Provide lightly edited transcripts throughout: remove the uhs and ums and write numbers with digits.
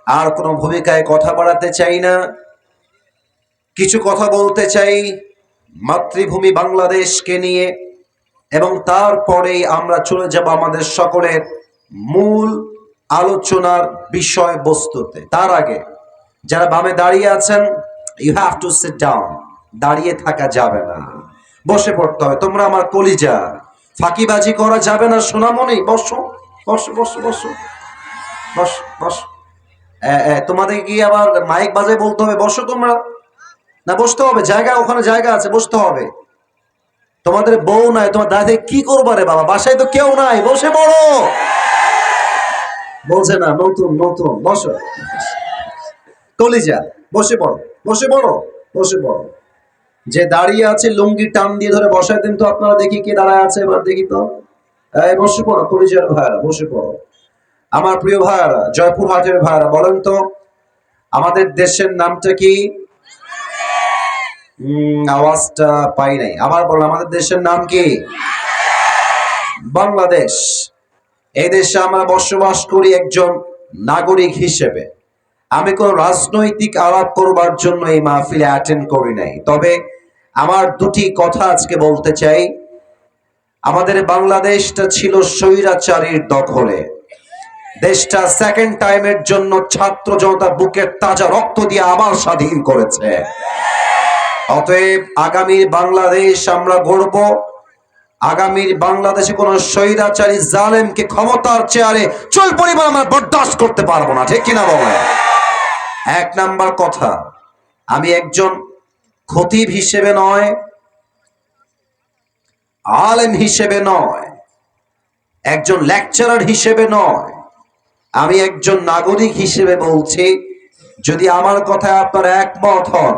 আর কোনো ভূমিকায় কথা বাড়াতে চাই না। কিছু কথা বলতে চাই মাতৃভূমি বাংলাদেশকে নিয়ে, এবং তারপরেই আমরা চলে যাব আমাদের সকলের মূল আলোচনার বিষয়বস্তুতে। তার আগে যারা বামে দাঁড়িয়ে আছেন, you have to sit down. দাঁড়িয়ে থাকা যাবে না, বসে পড়তে হবে। তোমরা আমার কলিজা, ফাঁকিবাজি করা যাবে না সোনামণি। বসো বসো বসো বসো বসো বসো। তোমাদের কি আবার মাইক বাজায় বলতে হবে বসো? তোমরা না, বসতে হবে। জায়গা, ওখানে জায়গা আছে, বসতে হবে। তোমাদের বউ নাই, তোমার দাদা কি করবা রে বাবা? বাসায় তো কেউ নাই, বসে পড়ো। বলছে না, নতুন নতুন। বসো কলিজা, বসে পড়ো বসে পড়ো বসে পড়ো। যে দাঁড়িয়ে আছে লুঙ্গি টান দিয়ে ধরে বসায় দিন তো। আপনারা দেখি কে দাঁড়ায় আছে, এবার দেখি তো। বসে পড়ো কলিজার ভাইয়ারা, বসে পড়ো। আমার প্রিয় ভাইয়ারা, জয়পুরহাটের ভাইয়ারা, বলেন তো আমাদের দেশের নামটা কি? আওয়াজটা পাই নাই, আবার বলো। আমাদের দেশের নাম কি? বাংলাদেশ। এই দেশে আমরা বসবাস করি একজন নাগরিক হিসেবে। আমি কোন রাজনৈতিক আলাপ করবার জন্য এই মাহফিলে অ্যাটেন্ড করি নাই। তবে আমার দুটি কথা আজকে বলতে চাই। আমাদের বাংলাদেশটা ছিল স্বৈরাচারীর দখলে। দেশটা সেকেন্ড টাইমের জন্য ছাত্র জনতা বুকের তাজা রক্ত দিয়ে আবার স্বাধীন করেছে। অতএব আগামীর বাংলাদেশ আমরা গড়ব। আগামীর বাংলাদেশে কোন স্বৈরাচারী জালেমকে ক্ষমতার চেয়ারে চুল পরিমাণ আমরা বরদাস্ত করতে পারবো না, ঠিক কিনা বলেন? এক নাম্বার কথা, আমি একজন খতিব হিসেবে নয়, আলেম হিসেবে নয়, একজন লেকচারার হিসেবে নয়, আমি একজন নাগরিক হিসেবে বলছি, যদি আমার কথায় আপনারা একমত হন,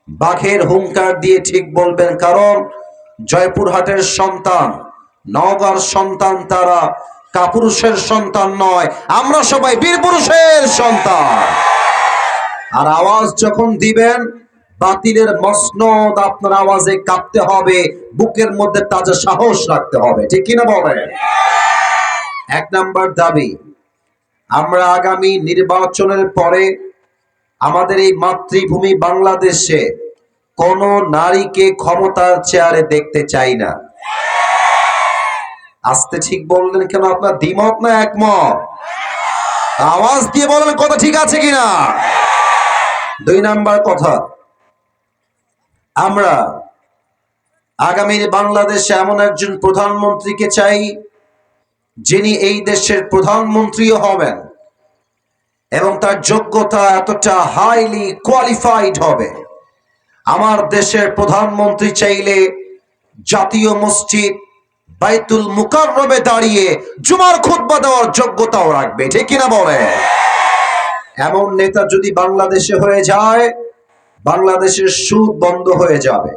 বাঘের হুঙ্কার দিয়ে ঠিক বলবেন। কারণ জয়পুরহাটের সন্তান, নওগাঁর সন্তান তারা, কাপুরুষের সন্তান নয়। আমরা সবাই বীর পুরুষের সন্তান। আর আওয়াজ যখন দিবেন, বাতিলের মসনদ আপনার আওয়াজে কাঁপতে হবে, বুকের মধ্যে তাজা সাহস রাখতে হবে, ঠিক কিনা বলেন? এক নাম্বার দাবি, আমরা আগামী নির্বাচনের পরে আমাদের এই মাতৃভূমি বাংলাদেশে কোন নারীকে ক্ষমতার চেয়ারে দেখতে চাই না। আস্তে ঠিক বললেন কেন? আপনার দ্বিমত না একমত? আওয়াজ দিয়ে বলেন কথা ঠিক আছে কিনা। দুই নাম্বার কথা, আমরা আগামীর বাংলাদেশে এমন একজন প্রধানমন্ত্রীকে চাই যিনি এই দেশের প্রধানমন্ত্রীও হবেন এবং তার যোগ্যতা এতটা হাইলি কোয়ালিফাইড হবে। আমার দেশের প্রধানমন্ত্রী চাইলে জাতীয় মসজিদ বাইতুল মুকাররমে দাঁড়িয়ে জুমার খুতবা দেওয়ার যোগ্যতাও রাখবে, ঠিক কিনা বলে? এমন নেতা যদি বাংলাদেশে হয়ে যায়, বাংলাদেশের সুদ বন্ধ হয়ে যাবে,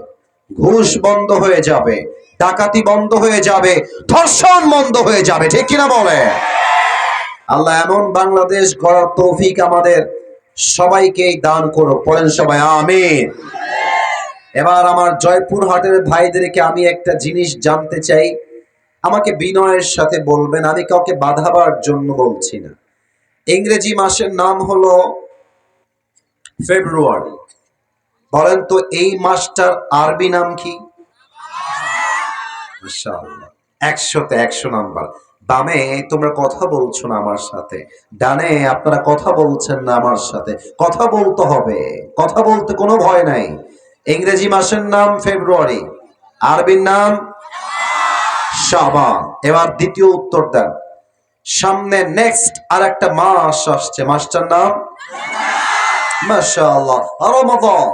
ঘুষ বন্ধ হয়ে যাবে, ডাকাতি বন্ধ হয়ে যাবে, ধর্ষণ বন্ধ হয়ে যাবে, ঠিক কিনা বলে? আল্লাহ এমন বাংলাদেশ গড়ার তৌফিক আমাদের সবাইকেই দান করো, পড়েন সবাই আমিন। এবার আমার জয়পুরহাটের ভাইদেরকে আমি একটা জিনিস জানতে চাই, আমাকে বিনয়ের সাথে বলবেন, আমি কাউকে বাধাবার জন্য বলছি না। ইংরেজি মাসের নাম হলো ফেব্রুয়ারি। বলেন তো এই মাসটার আরবি নাম কি? মাশাআল্লাহ, 100-তে 100 নাম্বার। বামে তোমরা কথা বলছো না আমার সাথে, ডানে আপনারা কথা বলছেন না আমার সাথে। কথা বলতে হবে, কথা বলতে কোনো ভয় নাই। ইংরেজি মাসের নাম ফেব্রুয়ারি, আরবির নাম শাবান। এবার দ্বিতীয় উত্তর দেন। সামনে নেক্সট আর একটা মাস আসছে, মাসটার নাম মাশাআল্লাহ রমাদান।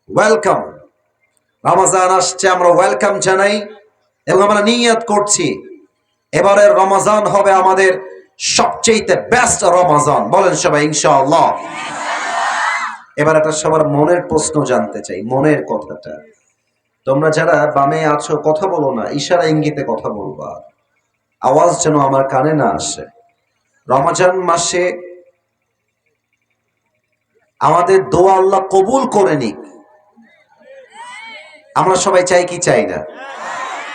ওয়েলকাম, রমজান আসছে, আমরা ওয়েলকাম জানাই এবং আমরা নিয়ত করছি এবারের রমজান হবে আমাদের সবচেয়ে বেস্ট রমজান। বলেন সবাই ইনশাআল্লাহ। এবার একটা সবার মনের প্রশ্ন জানতে চাই, মনের কথাটা। তোমরা যারা বামে আছো কথা বলো না, ইশারা ইঙ্গিতে কথা বলবা, আওয়াজ যেন আমার কানে না আসে। রমজান মাসে আমাদের দোয়া আল্লাহ কবুল করে নিক, আমরা সবাই চাই কি চাই না?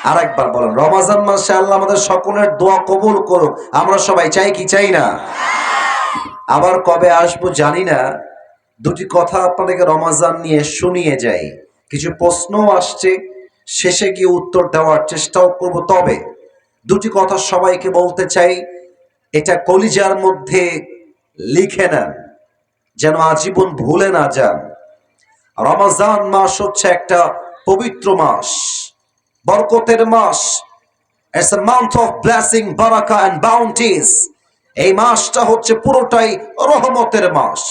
আর একবার বলেন, রমজান মাসে আল্লাহ আমাদের সকলের দোয়া কবুল করুক, আমরা সবাই চাই কি চাই না? আবার কবে আসবো জানি না। দুটি কথা আপনাদেরকে রমাজান নিয়ে শুনিয়ে যাই। কিছু প্রশ্ন আসছে, শেষে গিয়ে উত্তর দেওয়ার চেষ্টাও করব। তবে দুটি কথা সবাইকে বলতে চাই, এটা কলিজার মধ্যে লিখে নেন, যেন আজীবন ভুলে না যান। রমাজান মাস হচ্ছে একটা পবিত্র মাস, বরকতের মাস। It's a month of blessing, Baraka and bounties. এই মাসটা হচ্ছে পুরোটাই রহমতের মাস।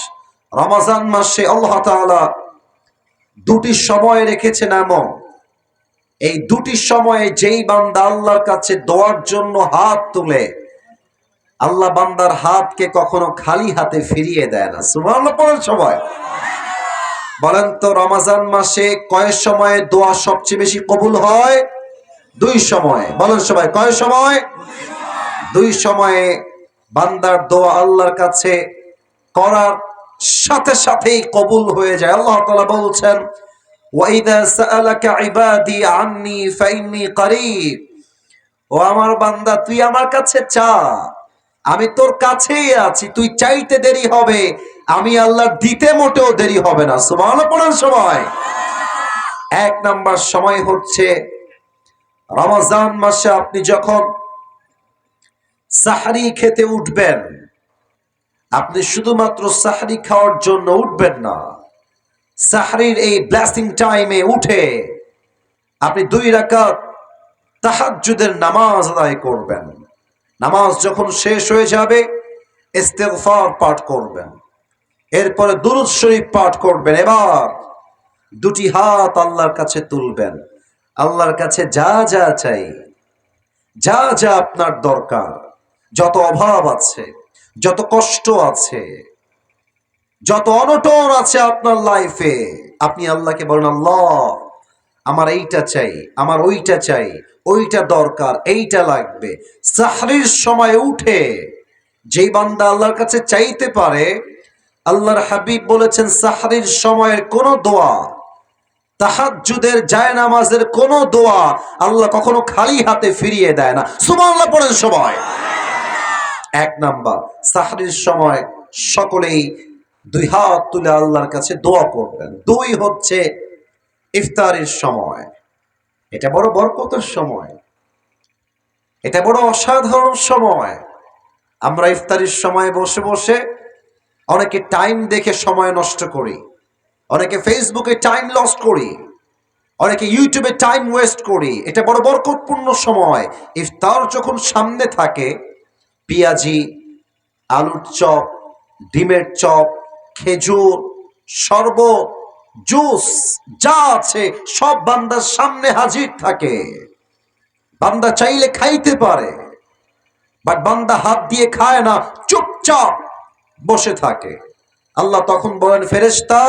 রমাজান মাসে আল্লাহ তাআলা দুটি সময় রেখেছেন এমন, এই দুটি সময়ে যেই বান্দা আল্লাহর কাছে দোয়ার জন্য হাত তুলে, আল্লাহ বান্দার হাতকে কখনো খালি হাতে ফিরিয়ে দেয় না। সুবহানাল্লাহ পড়েন সবাই। বলেন তো রমাজান মাসে কয় সময়ে দোয়া সবচেয়ে বেশি কবুল হয়? দুই সময়ে। বলেন সবাই, কয় সময়? দুই সময়ে বান্দার দোয়া আল্লাহর কাছে করার সাথে সাথেই কবুল হয়ে যায়। আল্লাহ তাআলা বলছেন, ওয়াইদা সাআলাকা ইবাদি আন্নী ফাইন্নী করিব। ও আমার বান্দা, তুই আমার কাছে চা, আমি তোর কাছেই আছি। তুই চাইতে দেরি হবে, আমি আল্লাহ দিতে মোটেও দেরি হবে না। সুবহানাল্লাহ পড়েন সবাই। এক নাম্বার সময় হচ্ছে রমজান মাসে আপনি যখন সাহরি খেতে উঠবেন, আপনি শুধুমাত্র সাহরি খাওয়ার জন্য উঠবেন না। সাহরির এই ব্লেসিং টাইমে উঠে আপনি 2 রাকাত তাহাজ্জুদের নামাজ আদায় করবেন। নামাজ যখন শেষ হয়ে যাবে, ইস্তিগফার পাঠ করবেন, এরপরে দুরূদ শরীফ পাঠ করবেন। এবার দুটি হাত আল্লাহর কাছে তুলবেন। আল্লাহর কাছে যা যা চাই, যা যা আপনার দরকার, যত অভাব আছে, যত কষ্ট আছে, যত অনটন আছে আপনার লাইফে, আপনি আল্লাহকে বলেন, আল্লাহ আমার এইটা চাই, আমার ওইটা চাই, ওইটা দরকার, এইটা লাগবে। সাহরির সময় উঠে যেই বান্দা আল্লাহর কাছে চাইতে পারে, আল্লাহর হাবিব বলেছেন সাহরির সময়ের কোন দোয়া, তাহাজ্জুদের জায়নামাজের কোন দোয়া আল্লাহ কখনো খালি হাতে ফিরিয়ে দেয় না। সুবহানাল্লাহ পড়েন সবাই। এক নাম্বার, সাহরির সময় সকলেই 2 হাত তুলে আল্লাহর কাছে দোয়া করবেন। 2 হচ্ছে ইফতারের সময়। এটা বড় বরকতের সময়, এটা বড় অসাধারণ সময়। আমরা ইফতারের সময় বসে বসে অনেকে টাইম দেখে সময় নষ্ট করি, অনেকে ফেসবুকে টাইম লস করি, অনেকে ইউটিউবে টাইম ওয়েস্ট করি। এটা বড় বরকতপূর্ণ সময়। ইফতার যখন সামনে থাকে, পেঁয়াজি, আলুর চপ, ডিমের চপ, খেজুর, শরবত, জুস যা আছে সব বান্দার সামনে হাজির থাকে। বান্দা চাইলে খাইতে পারে, বাট বান্দা হাত দিয়ে খায় না, চুপচাপ বসে থাকে। আল্লাহ তখন বলেন, ফেরেশতা,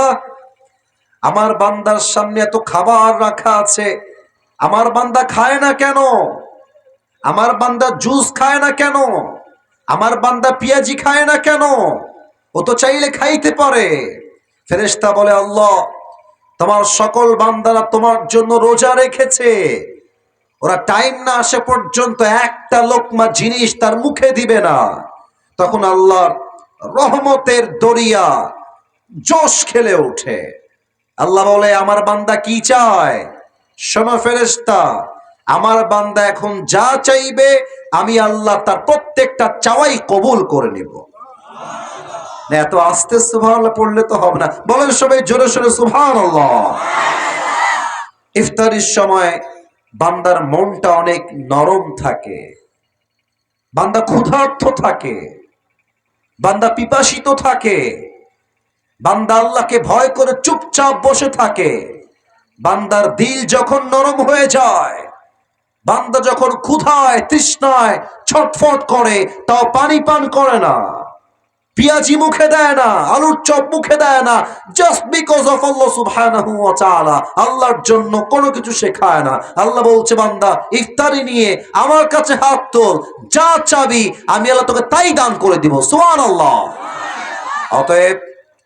আমার বান্দার সামনে এত খাবার রাখা আছে, আমার বান্দা খায় না কেন? আমার বান্দা জুস খায় না কেন? আমার বান্দা পেঁয়াজি খায় না কেন? ও তো চাইলে খাইতে পারে। ফেরেশতা বলে, আল্লাহ তোমার সকল বান্দারা তোমার জন্য রোজা রেখেছে, ওরা টাইম না আসে পর্যন্ত একটা লোকমা জিনিস তার মুখে দিবে না। তখন আল্লাহর রহমতের দরিয়া জোশ খেলে ওঠে। আল্লাহ বলে, আমার বান্দা কি চায়? শোনো ফেরেশতা, আমার বান্দা এখন যা চাইবে আমি আল্লাহ তার প্রত্যেকটা চাওয়াই কবুল করে নিব। এত আস্তে সুবহানাল্লাহ পড়লে তো হবে না, বলেন সবাই জোরে সোরে সুবহানাল্লাহ। ইফতারির সময় বান্দার মনটা অনেক নরম থাকে, বান্দা ক্ষুধার্ত থাকে, বান্দা পিপাসিত থাকে, বান্দা আল্লাহকে ভয় করে চুপচাপ বসে থাকে। বান্দার দিল যখন নরম হয়ে যায়, বান্দা যখন ক্ষুধায় তৃষ্ণায় ছটফট করে, তাও পানি পান করে না, পেঁয়াজি মুখে দেয় না, আলুর চপ মুখে দেয় না, জাস্ট বিকজ অফ আল্লাহ সুবহানাহু ওয়া তাআলা। আল্লাহর জন্য কোনো কিছু সে খায় না। আল্লাহ বলছে, বান্দা ইফতারি নিয়ে আমার কাছে হাত তোল, যা চাবি আমি আল্লাহ তোকে তাই দান করে দিব। সুবহানাল্লাহ। অতএব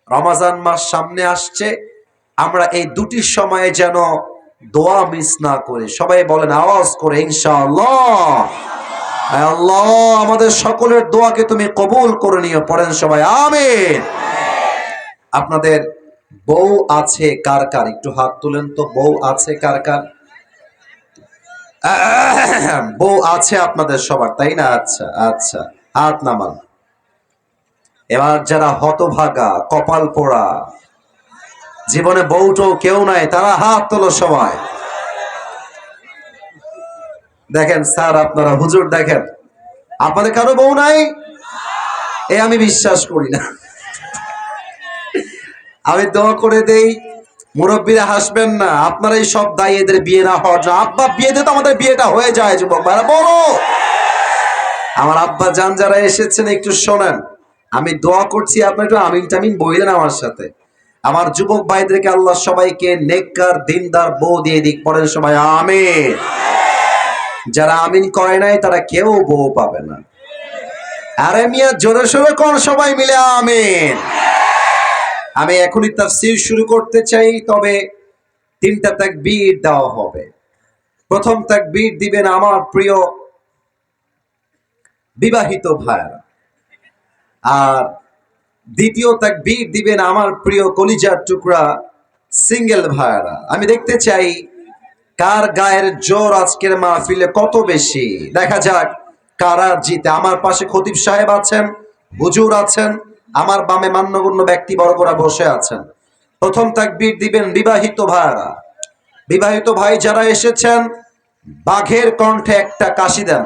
রমজান মাস সামনে আসছে, আমরা এই দুটি সময়ে যেন দোয়া মিস না করি। সবাই বলেন আওয়াজ করে ইনশাআল্লাহ। আয় আল্লাহ, আমাদের সকলের দোয়াকে তুমি কবুল করে নিও। পড়েন সবাই আমিন। আপনাদের বউ আছে কার কার? একটু হাত তুলেন তো। বউ আছে কার কার? বউ আছে আপনাদের সবার, তাই না? আচ্ছা আচ্ছা, হাত নামান। এবার যারা হতভাগা, কপাল পোড়া, জীবনে বউটো কেউ নাই, তারা হাত তোলো সবাই। দেখেন স্যার, আপনারা হুজুর দেখেন, আপনাদের কারো বউ নাই? এ আমি বিশ্বাস করি না। আমি দোয়া করে দেই, মুরব্বীরা হাসবেন না, আপনারাই সব দায়ী এদের বিয়ে না হওয়ার জন্য। আব্বা বিয়ে দিয়ে তো আমাদের বিয়েটা হয়ে যায়। যুবক ভাইরা বলো, আমার আব্বা জান যারা এসেছেন একটু শোনেন, আমি দোয়া করছি, আপনার একটু আমিন টামিন বইলেন আমার সাথে। আমার যুবক ভাইদেরকে আল্লাহ সবাইকে নেককার দিনদার বউ দিয়ে দিক। পড়েন সবাই আমিন। যারা আমিন করে নাই তারা কেউ বউ পাবে না। আরে মিয়া জোরে সোরে কোন সবাই মিলে আমিন। আমি এখনই তাফসীর শুরু করতে চাই, তবে 3টা তাকবীর দেওয়া হবে। প্রথম তাকবীর দিবেন আমার প্রিয় বিবাহিত ভাইরা, আর দ্বিতীয় তাকবীর দিবেন আমার প্রিয় কলিজার টুকরা সিঙ্গেল ভাইরা। আমি দেখতে চাই কার গায়ের জোর আজকের মাহফিলে কত বেশি। দেখা যাক কারা জিতে। আমার পাশে খতিব সাহেব আছেন, হুজুর আছেন, আমার বামে মান্যগণ্য ব্যক্তি বড়রা বসে আছেন। প্রথম তাকবীর দিবেন বিবাহিত ভাইরা। বিবাহিত ভাই যারা এসেছেন, বাঘের কণ্ঠে একটা কাশি দেন।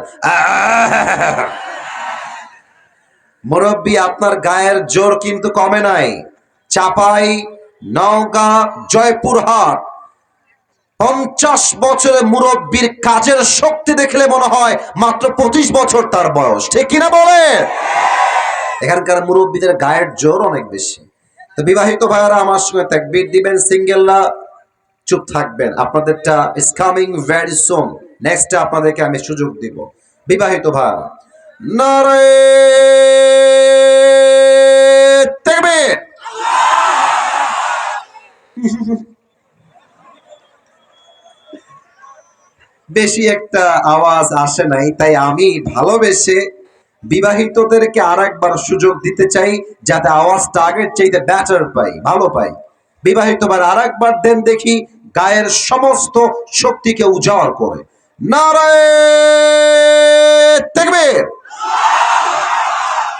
মুরব্বী, আপনার গায়ের জোর কিন্তু কমে নাই। চাপাই, নওগাঁ, জয়পুরহাট, 50 বছরের মুরব্বীর কাজের শক্তি দেখলে মনে হয় মাত্র 25 বছর তার বয়স। ঠিক কিনা বলে? এখানকার মুরব্বীদের গায়ের জোর অনেক বেশি। তো বিবাহিত ভাইয়ারা আমার সঙ্গে তাকবীর দিবেন, সিঙ্গেলরা চুপ থাকবেন। আপনাদেরটা is coming very soon. Next আপনাদেরকে আমি সুযোগ দিব। বিবাহিত ভাইয়ারা নারে তাকবীর। বেশি একটা আওয়াজ আসে নাই, তাই আমি ভালোবেসে বিবাহিতদেরকে আর একবার সুযোগ দিতে চাই, যাতে আওয়াজটা আগের চাইতে বেটার পাই, ভালো পাই। বিবাহিত বার আর একবার দেন দেখি, গায়ের সমস্ত শক্তিকে উজাড় করে। নারে তাকবীর।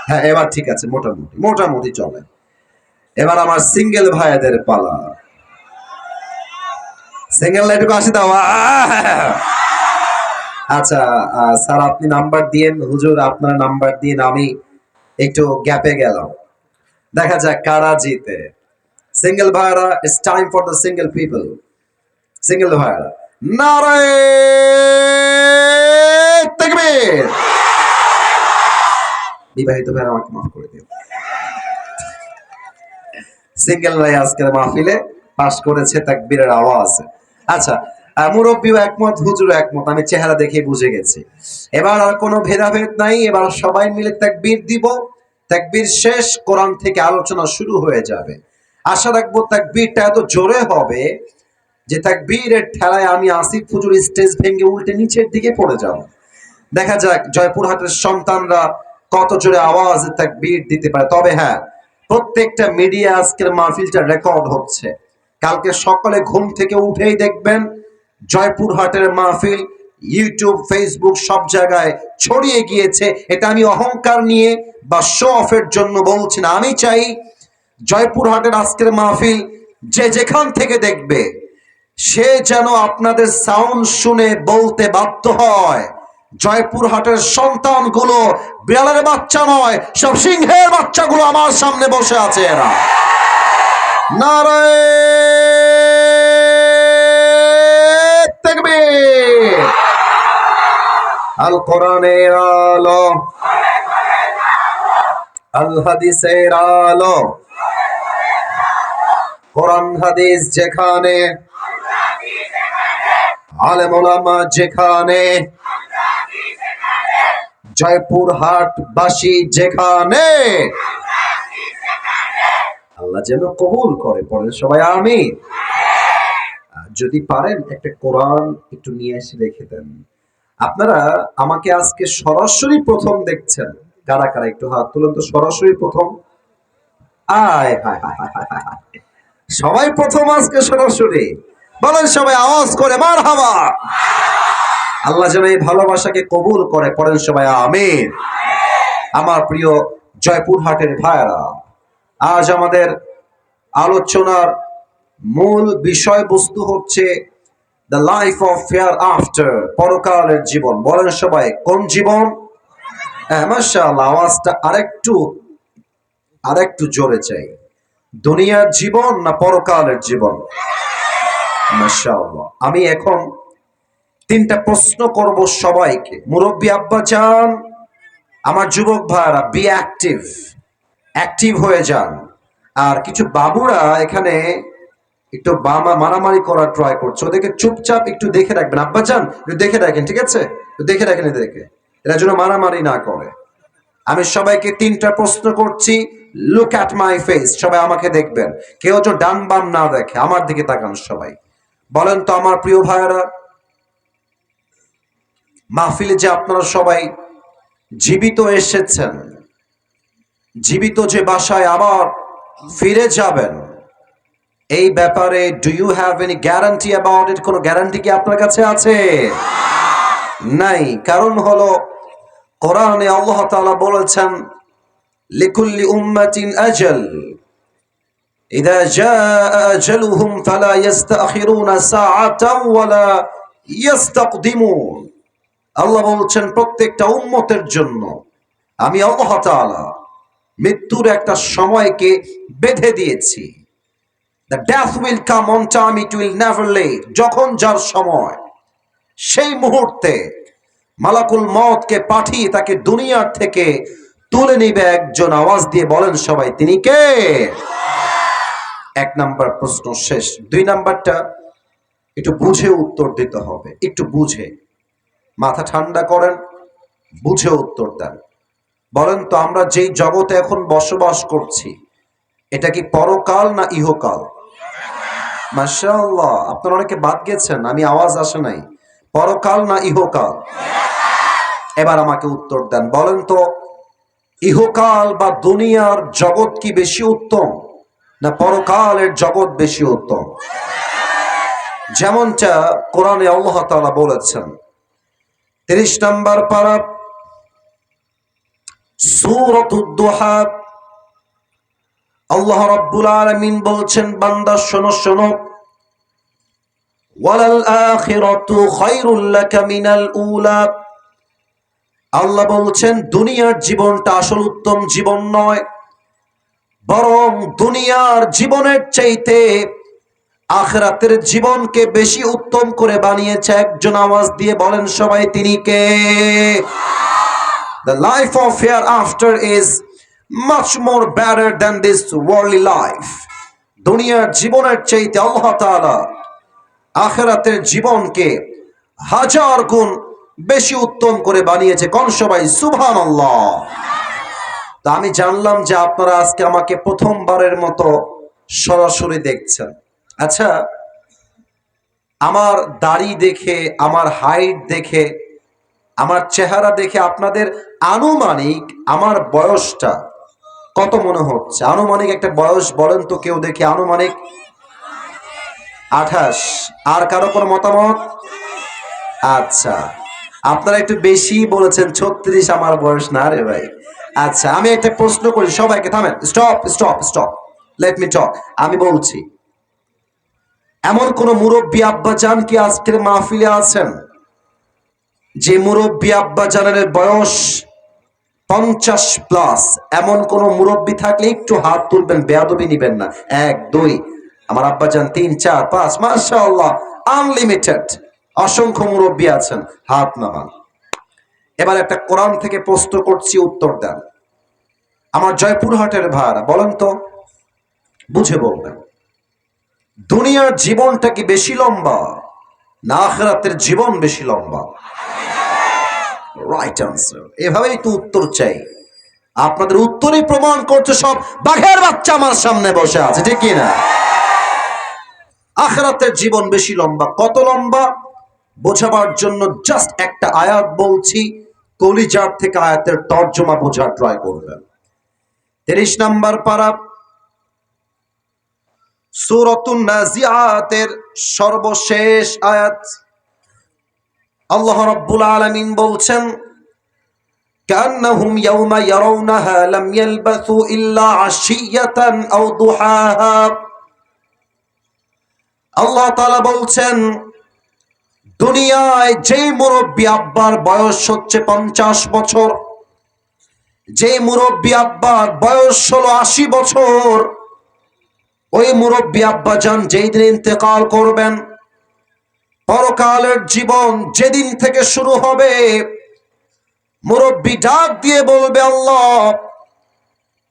হ্যাঁ, এবার ঠিক আছে, মোটামুটি মোটামুটি চলে। এবার আমার সিঙ্গেল ভাইদের পালা। সিঙ্গেল লাইটুকু আসি দাও। আচ্ছা স্যার, আপনি নাম্বার দিয়েন। হুজুর আপনার নাম্বার দিন। আমি একটু গ্যাপে গেলাম, দেখা যাক কারা জিতে। সিঙ্গেল ভাইরা, it's time for the single people. Single ভাইরা নারে তাকবীর। বিবাহিত ভাইরা আমাকে মাফ করে দিন। সিঙ্গেল ভাই আজকের মাহফিলে পাস করেছে তাকবীরের আওয়াজ। আচ্ছা, মুরব্বীও একমত, হুজুরও একমত, আমি চেহারা দেখে বুঝে গেছি। এবার আর কোনো ভেদাভেদ নাই, এবার সবাই মিলে তাকবীর দিব। তাকবীর শেষ, কোরআন থেকে আলোচনা শুরু হয়ে যাবে। আশা রাখবো তাকবীরটা এত জোরে হবে যে তাকবীরের ঠেলায় আমি আসিফ হুজুর স্টেজ ভেঙে উল্টে নিচের দিকে পড়ে যাব। দেখা যাক জয়পুরহাটের সন্তানরা কত জোরে আওয়াজ তাকবীর দিতে পারে। তবে হ্যাঁ, প্রত্যেকটা মিডিয়া আজকের মাহফিলটা রেকর্ড হচ্ছে। কালকে সকালে ঘুম থেকে উঠেই দেখবেন জয়পুরহাটের মাহফিল ইউটিউব, ফেসবুক সব জায়গায় ছড়িয়ে গিয়েছে। এটা আমি অহংকার নিয়ে বা শো অফের জন্য বলছি না। আমি চাই জয়পুরহাটের আজকের মাহফিল যে যেখান থেকে দেখবে, সে যেন আপনাদের সাউন্ড শুনে বলতে বাধ্য হয়, জয়পুরহাটের সন্তানগুলো বিড়ালের বাচ্চা নয়, সব সিংহের বাচ্চাগুলো আমার সামনে বসে আছে। এরা নারে তাকবীর। আল কোরআনের আলো, আল হাদিসের আলো, কোরআন হাদিস যেখানে, আলেম ওলামা যেখানে, জয়পুরহাটবাসী যেখানে, আল্লাহ যেন কবুল করে। পড়েন সবাই আমিন। যদি পারেন একটা কোরআন একটু নিয়ে এসে রেখে দেন। আপনারা আমাকে আজকে সরাসরি প্রথম দেখছেন, কারা কারা একটু হাত তুলেন তো। সরাসরি প্রথম, আয় হায় হায় হায় হায় হায় হায়। সবাই প্রথম আজকে সরাসরি, বলেন সবাই আওয়াজ করে মারহাবা। আল্লাহ যেন এই ভালোবাসাকে কবুল করে, পড়েন সবাই আমিন। আমার প্রিয় জয়পুরহাটের ভাইরা, আজ আমাদের আলোচনার মূল বিষয়বস্তু হচ্ছে the life of fair after, পরকালের জীবন। বলেন সবাই কোন জীবন? হ্যাঁ মাশাআল্লাহ, আওয়াজটা আরেকটু জোরে চাই। দুনিয়ার জীবন না পরকালের জীবন? মাশাআল্লাহ। আমি এখন তিনটা প্রশ্ন করব সবাইকে। মুরব্বী আব্বা চান, আমার যুবক ভাইরা বি অ্যাক্টিভ হয়ে যান। আর কিছু বাবুরা এখানে একটু মারামারি করার ট্রাই করছে, ওদেরকে চুপচাপ একটু দেখে রাখবেন। আব্বা চান একটু দেখে রাখেন, ঠিক আছে? দেখে রাখেন এদেরকে, এরা যেন মারামারি না করে। আমি সবাইকে তিনটা প্রশ্ন করছি, লুক অ্যাট মাই ফেস। সবাই আমাকে দেখবেন, কেউ যেন ডান বাম না দেখে, আমার দিকে তাকান সবাই। বলেন তো আমার প্রিয় ভাইয়েরা, মাহফিলে যে আপনারা সবাই জীবিত এসেছেন, জীবিত যে বাসায় আবার ফিরে যাবেন, এই ব্যাপারে do you have any guarantee about it? কোনো গ্যারান্টি কি আপনার কাছে আছে? নাই। কারণ হলো কোরআনে আল্লাহ তাআলা বলেছেন লিকুল্লি উম্মাতিন আজাল ইযা জাআ আজালুহুম ফালা ইস্তাখিরুনা সাআতান ওয়ালা ইস্তাকদিমুন। আল্লাহ বলছেন প্রত্যেকটা উম্মতের জন্য আমি আল্লাহ তাআলা মৃত্যুর একটা সময়কে বেঁধে দিয়েছি। The death will come on time, it will never late. যখন যার সময়, সেই মুহূর্তে মালাকুল মওতকে পাঠিয়ে তাকে দুনিয়ার থেকে তুলে নিবে একজন। আওয়াজ দিয়ে বলেন সবাই, তিনি কে? এক নাম্বার প্রশ্ন শেষ। দুই নাম্বারটা একটু বুঝে উত্তর দিতে হবে, একটু বুঝে, মাথা ঠান্ডা করেন, বুঝে উত্তর দেন। বলেন তো আমরা যেই জগতে এখন বসবাস করছি, এটা কি পরকাল না ইহকাল? মাশাআল্লাহ, আপনারা অনেকে বাদ গেছেন, আমি আওয়াজ আসে নাই। পরকাল না ইহকাল? এবার আমাকে উত্তর দেন। বলেন তো ইহকাল বা দুনিয়ার জগৎ কি বেশি উত্তম না পরকালের জগৎ বেশি উত্তম? যেমনটা কোরআনে আল্লাহ তাআলা বলেছেন ৩০ নম্বর পারা সূরাতুদ দুহা, আল্লাহ রাব্বুল আলামিন বলছেন, বান্দা শোনো শোনো, ওয়ালাল আখিরাতু খায়রুল লাকা মিনাল উলা। আল্লাহ বলছেন দুনিয়ার জীবনটা আসল উত্তম জীবন নয়, বরং দুনিয়ার জীবনের চাইতে আখিরাতের জীবনকে বেশি উত্তম করে বানিয়েছে একজন। আওয়াজ দিয়ে বলেন সবাই, তিনি কে? The life of hereafter is much more better than this worldly life. দুনিয়ার জীবনের চাইতে আল্লাহ তাআলা আখিরাতের জীবনকে হাজার গুণ বেশি উত্তম করে বানিয়েছে। কোন সবাই সুবহানাল্লাহ। তা আমি জানলাম যে আপনারা আজকে আমাকে প্রথমবারের মতো সরাসরি দেখছেন। আচ্ছা, আমার দাড়ি দেখে, আমার হাইট দেখে, আমার চেহারা দেখে আপনাদের আনুমানিক আমার বয়সটা কত মনে হচ্ছে? আনুমানিক একটা বয়স বলেন তো কেউ দেখে। আনুমানিক 28। আর কারো কোনো মতামত? আচ্ছা, আপনারা একটু বেশি বলেছেন, 36 আমার বয়স না রে ভাই। আচ্ছা, আমি একটা প্রশ্ন করি সবাইকে, থামেন, stop stop stop, let me টক। আমি বলছি, এমন কোন মুরব্বী আব্বা জান কি আজকের মাহফিলে আছেন যে মুরব্বী আব্বা জানের বয়স 50+? এমন কোন মুরব্বী থাকলে একটু হাত তুলবেন, বেয়াদবি নিবেন না। 1 2, আমার আব্বা জান 3 4 5, মাশাআল্লাহ, আনলিমিটেড অসংখ্য মুরব্বী আছেন, হাত নামান। এবার একটা কোরআন থেকে প্রশ্ন করছি, উত্তর দেন। আমার জয়পুরহাটের ভাইরা বলেন তো, বুঝে বলবেন, দুনিয়ার জীবনটা কি বেশি লম্বা না আখিরাতের জীবন বেশি লম্বা? Right answer. এভাবেই তো উত্তর চাই। আপনাদের উত্তরই প্রমাণ করছে সব বাঘের বাচ্চা আমার সামনে বসে আছে, ঠিক কি না? আখিরাতের জীবন বেশি লম্বা। কত লম্বা? বোঝাবার জন্য জাস্ট একটা আয়াত বলছি, কলিজার থেকে আয়াতের তর্জমা বোঝার ট্রাই করবেন। ৩০ নম্বর পারা, সূরাতুন নাজিআতের সর্বশেষ আয়াত। আল্লাহ রাব্বুল আলামিন বলছেন, কান্নাহুম ইয়াওমা ইয়ারাউনাহা লাম ইয়ালবাসু ইল্লা আশিয়াতান আও দুহাহা। আল্লাহ তাআলা বলছেন, দুনিয়ায় যে মুরব্বী আব্বার বয়স হচ্ছে 50 বছর, যে মুরব্বী আব্বার বয়স হলো 80 বছর, ওই মুরব্বী আব্বা যান যেই দিন ইন্তেকাল করবেন, পরকালের জীবন যেদিন থেকে শুরু হবে, মুরব্বী ডাক দিয়ে বলবে, আল্লাহ,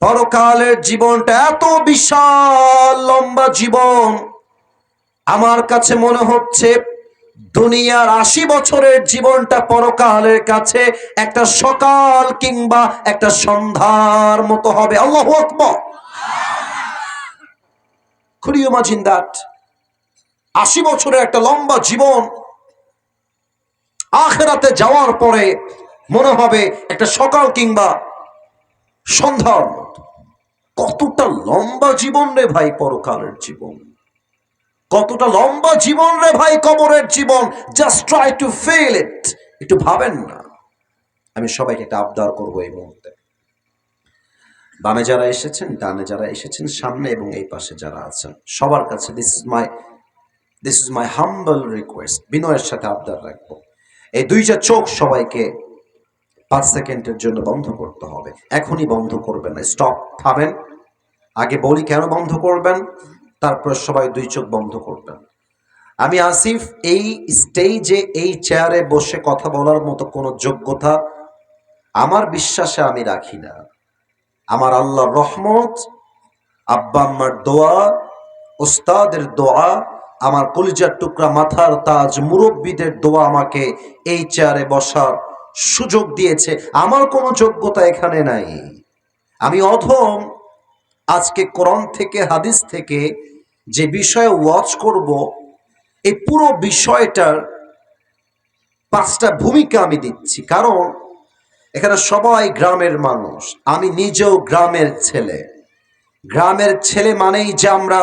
পরকালের জীবনটা এত বিশাল লম্বা জীবন, আমার কাছে মনে হচ্ছে দুনিয়ার 80 বছরের জীবনটা পরকালের কাছে একটা সকাল কিংবা একটা সন্ধ্যার মতো হবে। আল্লাহু আকবার। Could you imagine that? 80 বছরের একটা লম্বা জীবন আখিরাতে যাওয়ার পরে মনে হবে একটা সকাল কিংবা সন্ধ্যার মতো। কতটা লম্বা জীবন রে ভাই পরকালের জীবন, কতটা লম্বা জীবন রে ভাই কবরের জীবন। Just try to feel it. একটু ভাবেন না। আমি সবাইকে একটা আবদার করবো এই মুহূর্তে, বামে যারা এসেছেন, ডানে যারা এসেছেন, সামনে এবং এই পাশে যারা আছেন, সবার কাছে this is my humble request, বিনয়ের সাথে আবদার রাখবো, এই দুইটা চোখ সবাইকে 5 সেকেন্ডের জন্য বন্ধ করতে হবে। এখনই বন্ধ করবেন না, স্টপ, থামেন। আগে বলি কেন বন্ধ করবেন, তারপর সবাই 2 চোখ বন্ধ করবেন। আমি আসিফ এই স্টেজে এই চেয়ারে বসে কথা বলার মতো কোনো যোগ্যতা আমার বিশ্বাসে আমি রাখি না। আমার আল্লাহর রহমত, আব্বা আম্মার দোয়া, ওস্তাদের দোয়া, আমার কলিজার টুকরা মাথার তাজ মুরব্বীদের দোয়া আমাকে এই চেয়ারে বসার সুযোগ দিয়েছে। আমার কোনো যোগ্যতা এখানে নাই। আমি অধম। আজকে কোরআন থেকে হাদিস থেকে যে বিষয়ে ওয়াচ করব, এই পুরো বিষয়টার 5টা ভূমিকা আমি দিচ্ছি। কারণ এখানে সবাই গ্রামের মানুষ, আমি নিজেও গ্রামের ছেলে। গ্রামের ছেলে মানেই যে আমরা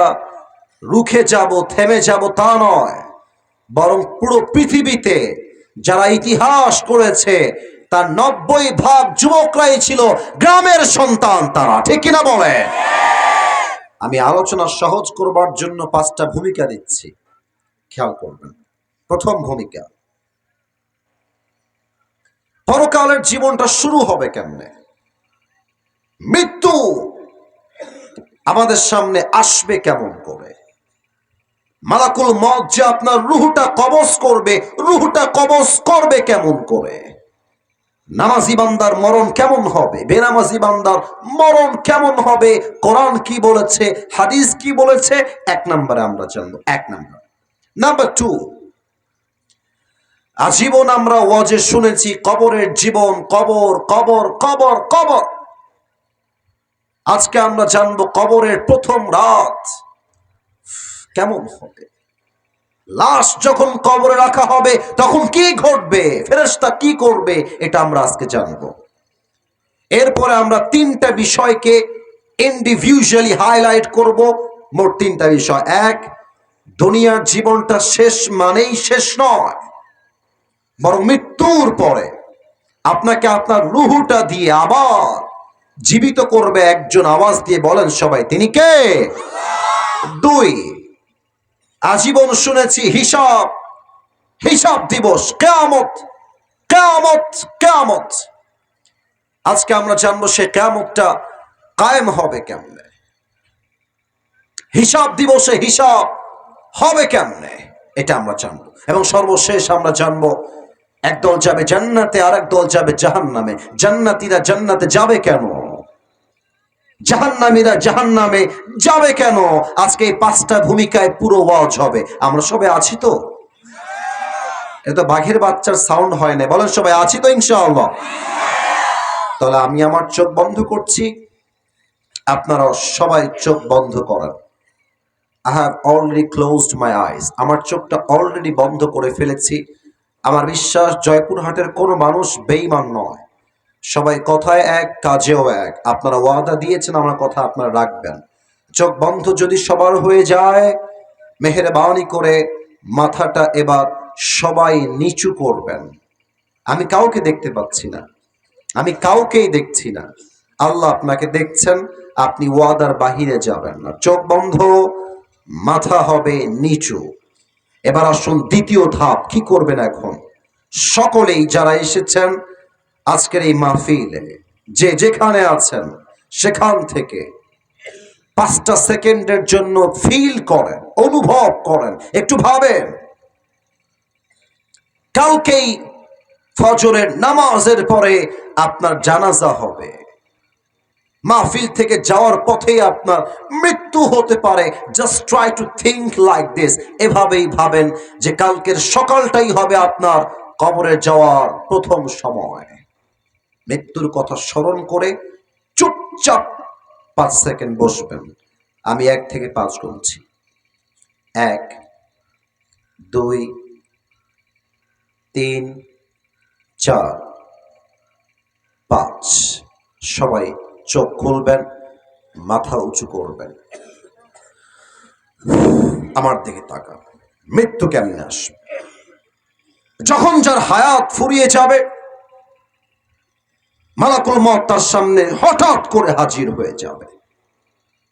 রুখে যাব, থেমে যাব তা নয়, বরং পুরো পৃথিবীতে যারা ইতিহাস করেছে তার 90% যুবকরাই ছিল গ্রামের সন্তান। তারা ঠিক কিনা বলে? আমি আলোচনা সহজ করবার জন্য 5টা ভূমিকা দিচ্ছি, খেয়াল করবেন। প্রথম ভূমিকা, পরকালের জীবনটা শুরু হবে কেমনে? মৃত্যু আমাদের সামনে আসবে কেমন করে? মালাকুল মউত যে আপনার রূহটা কবজ করবে, রূহটা কবজ করবে কেমন করে? নামাজি বান্দার মরণ কেমন হবে? বেনামাজি বান্দার মরণ কেমন হবে? কোরআন কি বলেছে, হাদিস কি বলেছে? 1 নম্বরে আমরা জানবো। 1 নম্বর। নাম্বার 2, আজীবন আমরা ওয়াজে শুনেছি কবরের জীবন, কবর কবর কবর কবর। আজকে আমরা জানবো কবরের প্রথম রাত কেমন হবে। লাশ যখন কবরে রাখা হবে তখন কি ঘটবে, ফেরেশতা কি করবে, এটা আমরা আজকে জানবো। এরপরে আমরা 3টা বিষয়কে ইন্ডিভিজুয়ালি হাইলাইট করব। মোট 3টা বিষয়। 1, দুনিয়ার জীবনটা শেষ মানেই শেষ নয়, বরং মৃত্যুর পরে আপনাকে আপনার রূহটা দিয়ে আবার জীবিত করবে একজন। আওয়াজ দিয়ে বলেন সবাই, তিনি কে? 2, আজীবন শুনেছি হিসাব, হিসাব দিবস, কিয়ামত কিয়ামত কিয়ামত। আজকে আমরা জানবো সে কিয়ামতটা কায়েম হবে কেমনে, হিসাব দিবসে হিসাব হবে কেমনে, এটা আমরা জানবো। এবং সর্বশেষ আমরা জানবো একদল যাবে জান্নাতে আর একদল যাবে জাহান্নামে। জান্নাতীরা জান্নাতে যাবে কেন, জাহান্নামীরা জাহান্নামে যাবে কেন? আজকে এই 5টা ভূমিকায় পুরো ওয়াজ হবে। আমরা সবাই আছি তো? এটা বাঘের বাচ্চার সাউন্ড হয় না, বলেন সবাই আছি তো ইনশাআল্লাহ? তাহলে আমি আমার চোখ বন্ধ করছি, আপনারা সবাই চোখ বন্ধ করেন। I have already closed my eyes. আমার চোখটা অলরেডি বন্ধ করে ফেলেছি। আমার বিশ্বাস জয়পুরহাটের কোনো মানুষ বেঈমান নয়, সবাই কথায় এক কাজেও এক। আপনারা ওয়াদা দিয়েছেন, আমার কথা আপনারা রাখবেন। চোখ বন্ধ যদি সবার হয়ে যায়, মেহেরবানি করে মাথাটা এবার সবাই নিচু করবেন। আমি কাউকে দেখতে পাচ্ছি না, আমি কাউকেই দেখছি না, আল্লাহ আপনাকে দেখছেন। আপনি ওয়াদার বাহিরে যাবেন না। চোখ বন্ধ, মাথা হবে নিচু। এবার আসুন দ্বিতীয় ধাপ। কি করবেন এখন? সকলেই যারা এসেছেন আজকের এই মাহফিলে, যে যেখানে আছেন সেখান থেকে 5টা সেকেন্ডের জন্য ফিল করেন, অনুভব করেন, একটু ভাবেন। কালকেই ফজরের নামাজের পরে আপনার জানাজা হবে। মাহফিল থেকে যাওয়ার পথেই আপনার মৃত্যু হতে পারে। Just try to think like this. এভাবেই ভাবেন যে কালকের সকালটাই হবে আপনার কবরে যাওয়ার প্রথম সময়। মৃত্যুর কথা স্মরণ করে চুপচাপ 5 সেকেন্ড বসবেন। আমি 1 থেকে 5 গুনছি। 1, 2, 3, 4, 5। সবাই চোখ খুলবেন, মাথা উঁচু করবেন, আমার দিকে তাকান। মৃত্যু কেমনে আসবে? যখন যার হায়াত ফুরিয়ে যাবে, মালাকুল মউত তার সামনে হঠাৎ করে হাজির হয়ে যাবে।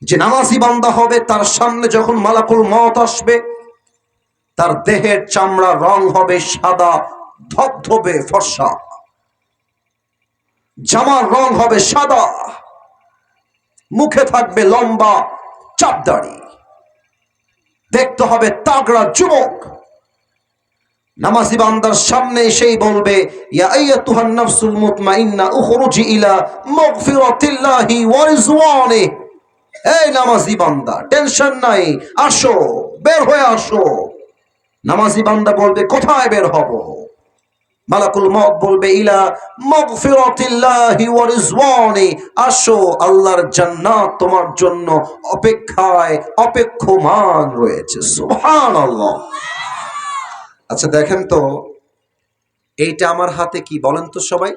যে নামাজি বান্দা হবে তার সামনে যখন মালাকুল মউত আসবে, তার দেহের চামড়া রং হবে সাদা ধবধবে ফর্সা, জামার রং হবে সাদা, মুখে থাকবে লম্বা চাপ দাড়ি, দেখতে হবে তাগড়া যুবক। নামাজি বান্দার সামনে এসেই বলবে, ইয়া আইয়াতুহান নাফসুল মুতমাইন্না উখরুজি ইলা মাগফিরাতিল্লাহি ওয়া রিজওয়ানিহি। এই নামাজি বান্দা, টেনশন নাই, আসো, বের হয়ে আসো। নামাজি বান্দা বলবে, কোথায় বের হব? মালাকুল মউত বলবে, ইলা মাগফিরাতিল্লাহি ওয়া রিজওয়ানিহি, আসো, আল্লাহর জান্নাত তোমার জন্য অপেক্ষায় অপেক্ষমান রয়েছে। সুবহানাল্লাহ। আচ্ছা দেখেন তো, এইটা আমার হাতে কি বলেন তো সবাই?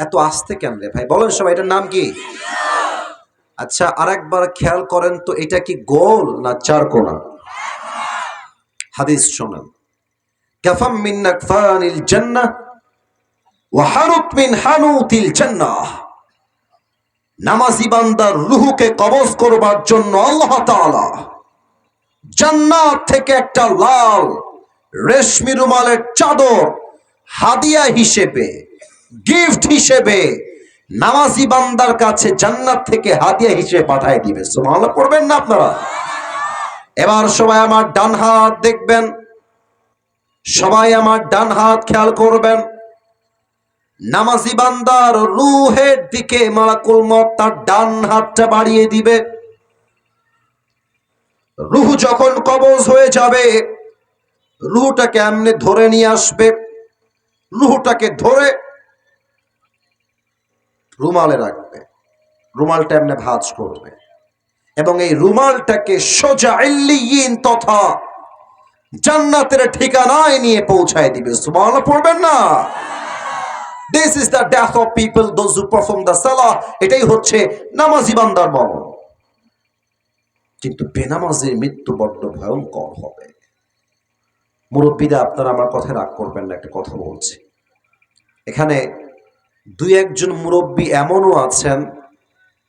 এত আস্তে কেন রে ভাই? বলেন সবাই, এটার নাম কি? আচ্ছা আরেকবার খেয়াল করেন তো, এটা কি গোল না চারকোনা? হাদিস শোনেন, কাফাম মিন নাকফানিল জান্নাহ ওয়া হানুত মিন হানুতিল জান্নাহ। নামাজি বান্দার রূহকে কবজ করবার জন্য আল্লাহ তাআলা জান্নাত থেকে একটা লাল রেশমি রুমালের চাদর হাদিয়া হিসেবে, গিফট হিসেবে নামাজি বান্দার কাছে জান্নাত থেকে হাদিয়া হিসেবে পাঠিয়ে দিবে। সুবহানাল্লাহ পড়বেন না আপনারা? এবার সবাই আমার ডান হাত দেখবেন, সবাই আমার ডান হাত খেয়াল করবেন। নামাজি বান্দার রূহের দিকে মালাকুল মউত তার ডান হাতটা বাড়িয়ে দিবে। রূহ যখন কবজ হয়ে যাবে, রূহটাকে এমনি ধরে নিয়ে আসবে, রূহটাকে ধরে রুমালে রাখবে, রুমালটা এমনি ভাঁজ করবে এবং এই রুমালটাকে সোজা ইল্লিয়িন তথা জান্নাতের ঠিকানায় নিয়ে পৌঁছায় দিবে। সুবহানাল্লাহ পড়বেন না? This is the death of people, those who perform the salah. এটাই হচ্ছে নামাজি বান্দার মরণ। কিন্তু বেনামাজির মৃত্যু বড্ড ভয়ঙ্কর হবে। মুরব্বীরা আপনারা আমার কথা রাগ করবেন না, একটা কথা বলছি। এখানে 2-1 মুরব্বী এমনও আছেন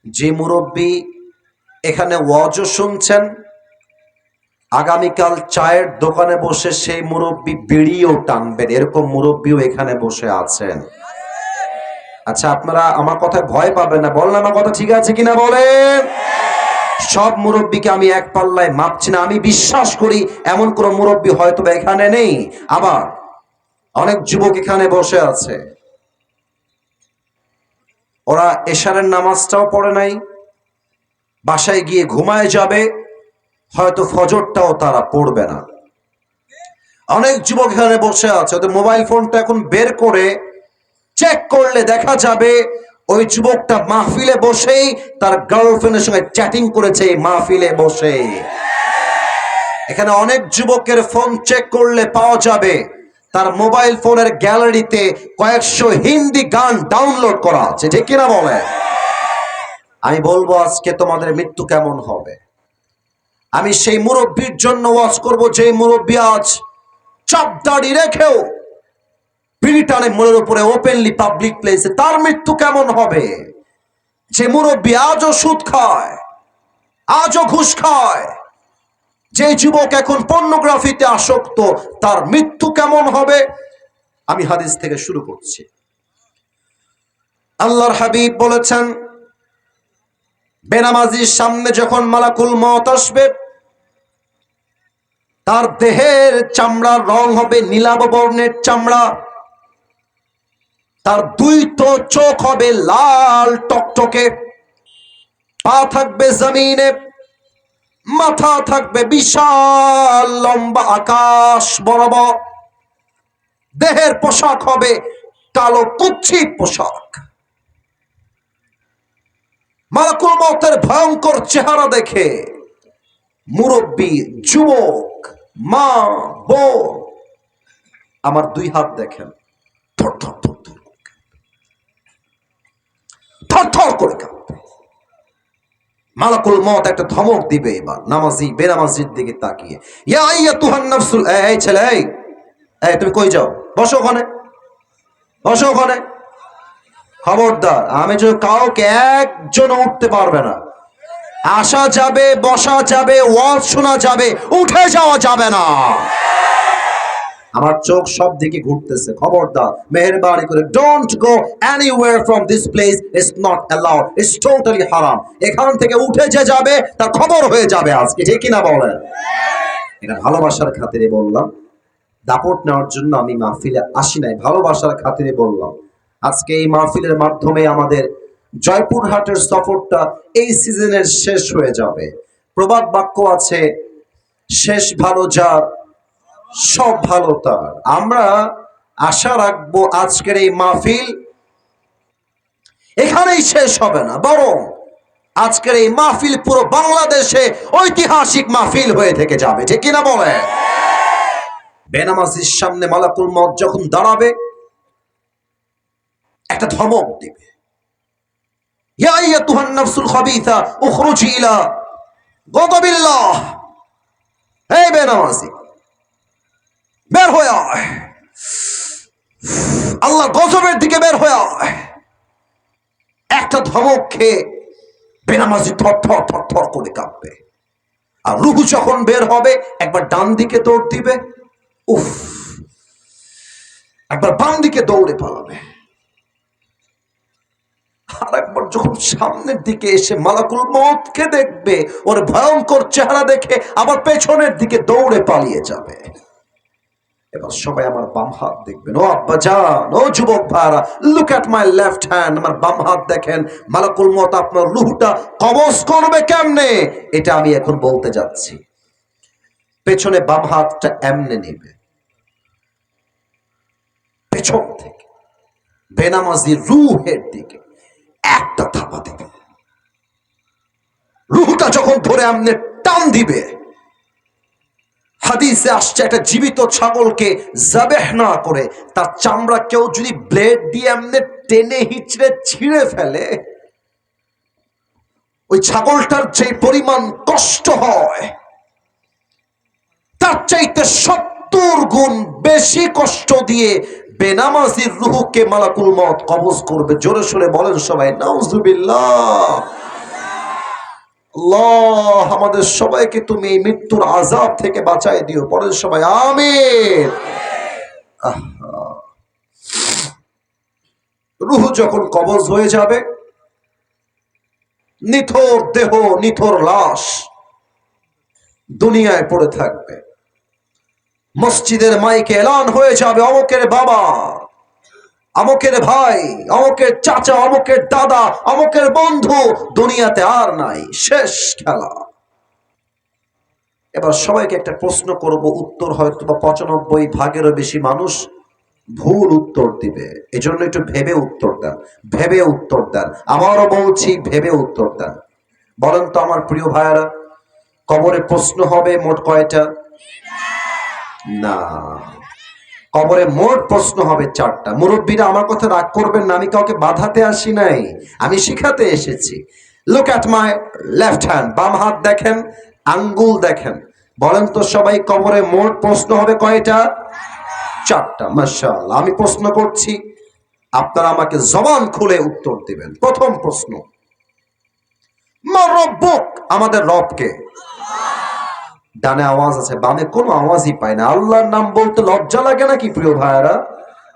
যে মুরব্বী এখানে ওয়াজও শুনছেন, আগামীকাল চায়ের দোকানে বসে সেই মুরব্বী বিড়িও টানবেন, এরকম মুরব্বীও এখানে বসে আছেন। আচ্ছা আপনারা আমার কথায় ভয় পাবেন না, বলেন আমার কথা ঠিক আছে কিনা বলেন? সব মুরব্বীকে আমি এক পাল্লায় মাপছি না। আমি বিশ্বাস করি এমন কোন মুরব্বী হয়তো এখানে নেই। আবার অনেক যুবক এখানে বসে আছে, ওরা এশারের নামাজটাও পড়ে নাই, বাসায় গিয়ে ঘুমায় যাবে, হয়তো ফজরটাও তারা পড়বে না। অনেক যুবক এখানে বসে আছে, ওদের মোবাইল ফোনটা এখন বের করে চেক করলে দেখা যাবে ওই যুবকটা মাহফিলে বসেই তার গার্লফ্রেন্ডের সঙ্গে চ্যাটিং করেছে। মাহফিলে বসে এখানে অনেক যুবকের ফোন চেক করলে পাওয়া যাবে তার মোবাইল ফোনের গ্যালারিতে কয়েকশো হিন্দি গান ডাউনলোড করা আছে, ঠিক কিনা বলে? আমি বলবো আজকে তোমাদের মৃত্যু কেমন হবে। আমি সেই মুরব্বীর জন্য ওয়াজ করব, যে মুরব্বী আজ চাপ দাড়ি রেখেও ব্রিটানের মোড়ের উপরে ওপেনলি পাবলিক প্লেসে, তার মৃত্যু কেমন হবে। যে মুরব্বী আজও সুদ খায়, আজও ঘুষ খায়, যে যুবক এখন পর্নোগ্রাফিতে আসক্ত, তার মৃত্যু কেমন হবে। আমি হাদিস থেকে শুরু করছি। আল্লাহর হাবিব বলেছেন, বেনামাজির সামনে যখন মালাকুল মওত আসবে, তার দেহের চামড়ার রং হবে নীলাভ বর্ণের চামড়া, তার দুইটো চোখ হবে লাল টকটকে, পা থাকবে জমিনে, মাথা থাকবে বিশাল লম্বা আকাশ বরাবর, দেহের পোশাক হবে কালো কুৎসিত পোশাক। মালাকুল মওতের ভয়ঙ্কর চেহারা দেখে মুরব্বী, যুবক, মা, বোন, আমার দুই হাত দেখেন থরথর থরথর থরথর করে কাঁপবে। মালাকুল মওত একটা ধমক দিবে এবার নামাজি বেনামাজির দিকে তাকিয়ে, ইয়া আইয়াতুহান নাফসুল, এই ছেলে, এই তুমি কই যাও, বসো ওখানে, বসো ওখানে। খবরদার, আমি যে কাউকে একজন উঠতে পারবে না, আসা যাবে, বসা যাবে, ওয়াজ শোনা যাবে, উঠে যাওয়া যাবে না। আমার চোখ সব দিকে ঘুরতেছে, খবরদার, মেহেরবানি করে don't go anywhere from this place, it's not allowed, it's totally হারাম। এখান থেকে উঠে যে যাবে তার খবর হয়ে যাবে আজকে, ঠিক কিনা বলেন? এটা ভালোবাসার খাতিরে বললাম, দাপট নেওয়ার জন্য আমি মাহফিলে আসি নাই, ভালোবাসার খাতিরে বললাম। আজকে এই মাহফিলের মাধ্যমে আমাদের জয়পুরহাটের সফরটা এই সিজনের শেষ হয়ে যাবে। প্রবাদ বাক্য আছে, শেষ ভালো যার, সব ভালো তার। আমরা আশা রাখবো আজকের এই মাহফিল এখানেই শেষ হবে না, বরং আজকের এই মাহফিল পুরো বাংলাদেশে ঐতিহাসিক মাহফিল হয়ে থেকে যাবে, ঠিক কিনা বলে? বেনামাজির সামনে মালাকুল মওত যখন দাঁড়াবে, একটা ধমক দিবে, ইয়া আইয়াতুহান নাফসুল খাবিসা উখরুজি ইলা গাদাবিল্লাহ। এই বেনামাজি, বের হয়ে আয়, আল্লাহর গজবের দিকে বের হয়ে আয়। একটা ধমক খেয়ে বেনামাজি থরথর থরথর করে কাঁপবে। আর রূহ যখন বের হবে, একবার ডান দিকে দৌড় দিবে, উফ, একবার বাম দিকে দৌড়ে পালাবে, আর একবার যখন সামনের দিকে এসে মালাকুল মওতকে দেখবে, ওর ভয়ঙ্কর চেহারা দেখে আবার পেছনের দিকে দৌড়ে পালিয়ে যাবে। এবার সবাই আমার বাম হাত দেখবেন। ও আব্বা জান, ও যুবক ভাইরা, look at my left hand, আমার বাম হাত দেখেন। মালাকুল মওত আপনার রূহটা কবজ করবে কেমনে, এটা আমি এখন বলতে যাচ্ছি। পেছনে বাম হাতটা এমনে নেবে, পেছন থেকে বেনামাজি রূহের দিকে একটা থাপা দিবে। রূহটা যখন ধরে এমনে টান দিবে, হাদিসে আসছে, একটা জীবিত ছাগলকে জাবেহ না করে তার চামড়া কেউ যদি ব্লেড দিয়ে এমনি টেনে হিচড়ে ছিঁড়ে ফেলে, ওই ছাগলটার যে পরিমাণ কষ্ট হয়, তার চাইতে 70 গুণ বেশি কষ্ট দিয়ে বেনামাজির রূহকে মালাকুল মওত কবজ করবে। জোরে সোরে বলেন সবাই নাউজুবিল্লাহ। আল্লাহ আমাদের সবাইকে তুমি এই মৃত্যুর আযাব থেকে বাঁচায় দিও, পড়েন সবাই আমিন। রূহ যখন কবজ হয়ে যাবে, নিথর দেহ, নিথর লাশ দুনিয়ায় পড়ে থাকবে। মসজিদের মাইকে এলান হয়ে যাবে, অমুকের বাবা, অমুকের ভাই, অমুকের চাচা, অমুকের দাদা, অমুকের বন্ধু দুনিয়াতে আর নাই, শেষ খেলা। এবার সবাইকে একটা প্রশ্ন করব, উত্তর হয়তো বা 95%-এরও বেশি মানুষ ভুল উত্তর দিবে। এজন্য একটু ভেবে উত্তর দেন, ভেবে উত্তর দেন। আমারও বলছি, ভেবে উত্তর দেন। বলেন তো আমার প্রিয় ভাইয়ারা, কবরে প্রশ্ন হবে মোট কয়টা? না, কবরে মোট প্রশ্ন হবে 4টা। মুরব্বীরা আমার কথা রাগ করবেন না, আমি কাউকে বাধাতে আসি নাই, আমি শিখাতে এসেছি। Look at my left hand, বাম হাত দেখেন, আঙ্গুল দেখেন। বলেন তো সবাই, কবরে মোট প্রশ্ন হবে কয়টা? 4টা। মাশাআল্লাহ। আমি প্রশ্ন করছি, আপনারা আমাকে জবান খুলে উত্তর দিবেন। প্রথম প্রশ্ন, মা রব্বুক, আমাদের রবকে? ডানে আওয়াজ আছে, বামে কোনো আওয়াজই পায় না। আল্লাহর নাম বলতে লজ্জা লাগে নাকি প্রিয় ভাইয়েরা?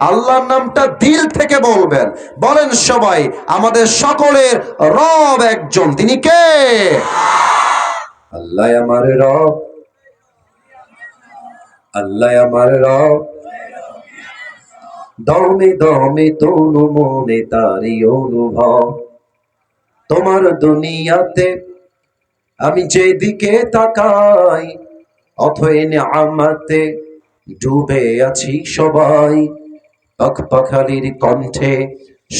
আল্লাহর নামটা দিল থেকে বলবেন। বলেন সবাই, আমাদের সকলের রব একজন, তিনি কে? আল্লাহ আমার রব, আল্লাহ আমার রব, দমে দমে তনু মনে তারি অনুভব। তোমার দুনিয়াতে আমি যেদিকে তাকাই, অথই নিয়ামতে ডুবে আছি সবাই। পাখালির কণ্ঠে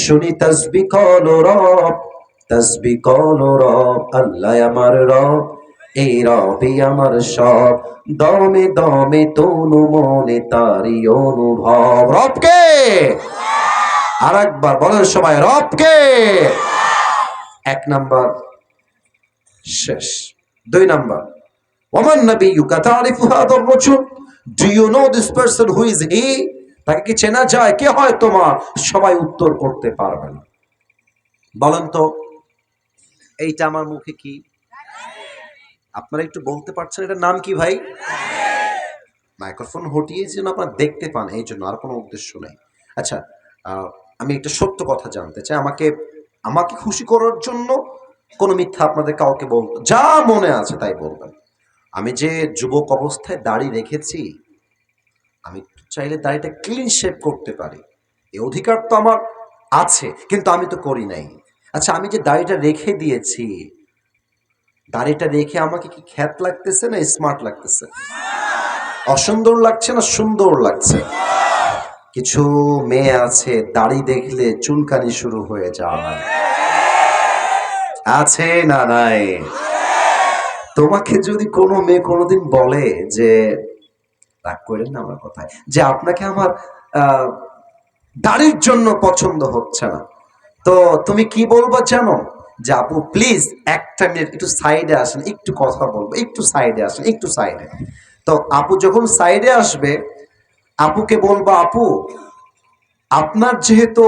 শুনি তাসবিহ করো রব, তাসবিহ করো রব। আল্লাহ আমার রব, এই রবই আমার সব। দমে দমে তনু মনে তারি অনুভব। রবকে? আর একবার বলেন সবাই, রবকে? 1 নাম্বার শেষ। 2 নাম্বার, ওমান নাবিয়্যুকা তারিফু হাদার রাজুল, do you know this person, who is he? তাকে কি চেনা যায়? কে হয় তোমার? সবাই উত্তর করতে পারবে না। বলেন তো, এইটা আমার মুখে কি? আপনারা একটু বলতে পারছেন এটার নাম কি ভাই? মাইক্রোফোন হটিয়ে যেন আপনারা দেখতে পান, এই জন্য, আর কোনো উদ্দেশ্য নেই। আচ্ছা, আমি একটা সত্য কথা জানতে চাই। আমাকে আমাকে খুশি করার জন্য কোনো মিথ্যা আপনাদের কাউকে বলতে, যা মনে আছে তাই বলবেন। আমি যে যুবক অবস্থায় দাড়ি রেখেছি, আমি চাইলে দাড়িটা ক্লিন শেভ করতে পারি, এই অধিকার তো আমার আছে, কিন্তু আমি তো করি নাই। আচ্ছা, আমি যে দাড়িটা রেখে দিয়েছি, দাড়িটা রেখে আমাকে কি খ্যাত লাগতেছে না স্মার্ট লাগতেছে? অসুন্দর লাগছে না সুন্দর লাগছে? কিছু মেয়ে আছে দাড়ি দেখলে চুলকানি শুরু হয়ে যায়, আছে না নাই? তোমাকে যদি কোনো মেয়ে কোনোদিন বলে যে, রাগ করেন না আমার কথায়, যে আপনাকে আমার আহ, দাড়ির জন্য পছন্দ হচ্ছে না, তো তুমি কি বলবো জানো? যে আপু প্লিজ 1 মিনিট একটু সাইডে আসেন, একটু কথা বলবো, একটু সাইডে আসেন, একটু সাইডে। তো আপু যখন সাইডে আসবে, আপুকে বলবো, আপু আপনার যেহেতু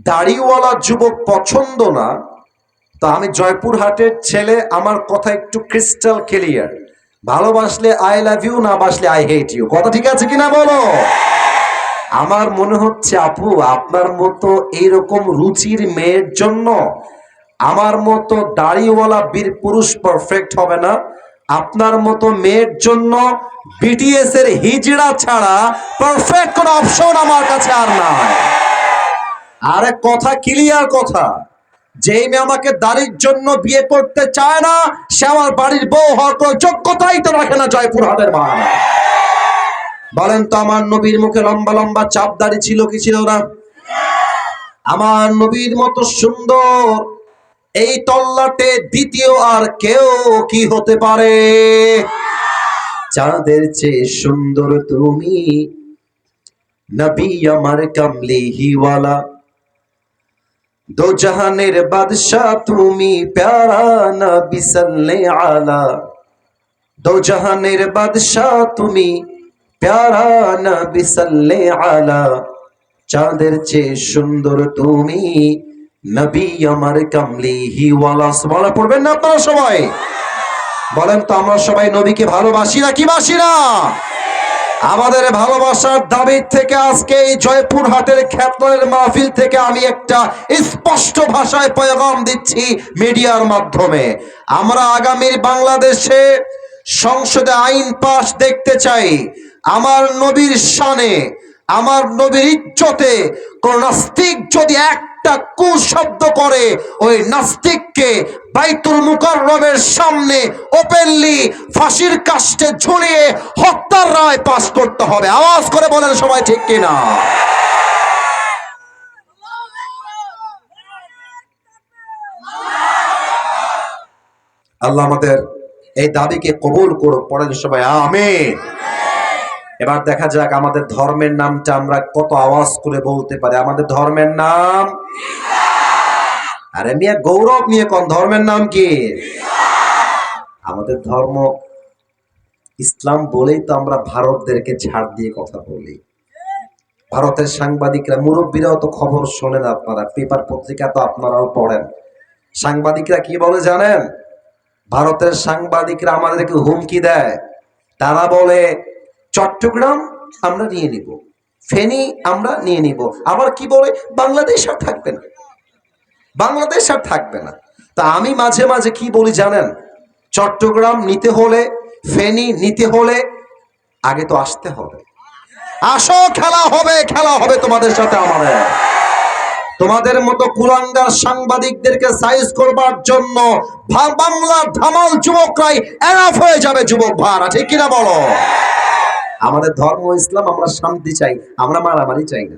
দাড়িওয়ালা যুবক পছন্দ না, তো আমি জয়পুরহাটের ছেলে, আমার কথা একটু ক্রিস্টাল ক্লিয়ার, ভালোবাসলে আই লাভ ইউ, না বাসলে আই হেট ইউ। কথা ঠিক আছে কিনা বলো? আমার মনে হচ্ছে আপু, আপনার মতো এইরকম রুচির মেয়ের জন্য আমার মতো দাড়িওয়ালা বীর পুরুষ পারফেক্ট হবে না। আপনার মতো মেয়ের জন্য বিটিএস এর হিজড়া ছাড়া পারফেক্ট কোন অপশন আমার কাছে আর নাই। আরে কথা ক্লিয়ার কথা, যেই মেয়ে আমাকে দাড়ির জন্য বিয়ে করতে চায় না, সে আমার বাড়ির বউ হওয়ার কোনো যোগ্যতাই তো রাখে না জয়পুরহাটের মা। বলেন তো, আমার নবীর মুখে লম্বা লম্বা চাপ দাড়ি ছিল কি ছিল না? আমার নবীর মতো সুন্দর এই তল্লাটে দ্বিতীয় আর কেউ কি হতে পারে? চাঁদের চেয়ে সুন্দর তুমি, নবী আমার কামলিওয়ালা, দো জাহানের বাদশাহ তুমি, প্যারা নবী সাল্লে আলা। দো জাহানের বাদশাহ তুমি, প্যারা নবী সাল্লে আলা। চাঁদের চেয়ে সুন্দর তুমি, নবী আমার কামলিওয়ালা। সুবহানাল্লাহ পড়বেন না আপনারা সবাই? বলেন তো, আমরা সবাই নবীকে ভালোবাসি না কি বাসি না? আমাদের ভালোবাসার দাবির থেকে আজকে এই জয়পুরহাটের খ্যাতনের মাহফিল থেকে আমি একটা স্পষ্ট ভাষায় পয়গাম দিচ্ছি মিডিয়ার মাধ্যমে। আমরা আগামীর বাংলাদেশে সংসদে আইন পাশ দেখতে চাই, আমার নবীর শানে, আমার নবীর ইজ্জতে কোন নাস্তিক যদি একটা কুশব্দ করে, ওই নাস্তিককে বাইতুল মুকাররমের সামনে ওপেনলি ফাঁসির কাস্টে ঝুলিয়ে হত্যার রায় পাস করতে হবে। আওয়াজ করে বলেন সবাই, ঠিক কিনা? আল্লাহ আমাদের এই দাবিকে কবুল করুক। পড়েন সবাই আমিন। এবার দেখা যাক আমাদের ধর্মের নামটা আমরা কত আওয়াজ করে বলতে পারি। আমাদের ধর্মের নাম, আরে মিয়া গৌরব নিয়ে কোন ধর্মের নাম কি? আমাদের ধর্ম ইসলাম বলেই তো আমরা ভারতদেরকে ছাড় দিয়ে কথা বলি। ভারতের সাংবাদিকরা, মুরব্বীরাও তো খবর শোনেন, আপনারা পেপার পত্রিকা তো আপনারাও পড়েন। সাংবাদিকরা কি বলে জানেন? ভারতের সাংবাদিকরা আমাদেরকে হুমকি দেয়। তারা বলে চট্টগ্রাম আমরা নিয়ে নিব, ফেনী আমরা নিয়ে নিব। আবার কি বলে বাংলাদেশ আর থাকবে না, বাংলাদেশ আর থাকবে না। তা আমি মাঝে মাঝে কি বলি জানেন? চট্টগ্রাম নিতে হলে, ফেনী নিতে হলে আগে তো আসতে হবে। আসো, খেলা হবে, খেলা হবে তোমাদের সাথে আমাদের। তোমাদের মতো কুলাঙ্গার সাংবাদিকদেরকে সাইজ করবার জন্য বাংলার ধামাল যুবকরাই এনাফ হয়ে যাবে। যুবক ভাড়া ঠিক কিনা বলো? আমাদের ধর্ম ইসলাম, আমরা শান্তি চাই, আমরা মারামারি চাই না।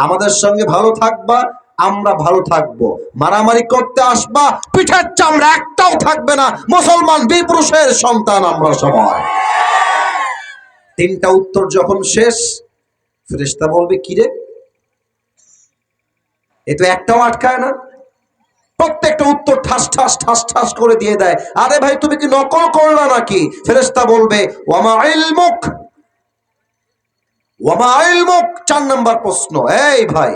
আমাদের সঙ্গে ভালো থাকবা, আমরা ভালো থাকবো। মারামারি করতে আসবা, পিঠের চামড়া একটাও থাকবে না। মুসলমান বিপুরুষের সন্তান আমরা সবাই। তিনটা উত্তর যখন শেষ, ফেরেশতা বলবে কিরে, এ তো একটাও আটকায় না। প্রত্যেকটা উত্তর ঠাস ঠাস ঠাস ঠাস করে দিয়ে দেয়। আরে ভাই তুমি কি নকল করলা নাকি? ফেরেশতা বলবে ওয়ামা ইলমুক, ওয়ামা ইলমুক। 4 নাম্বার প্রশ্ন, এই ভাই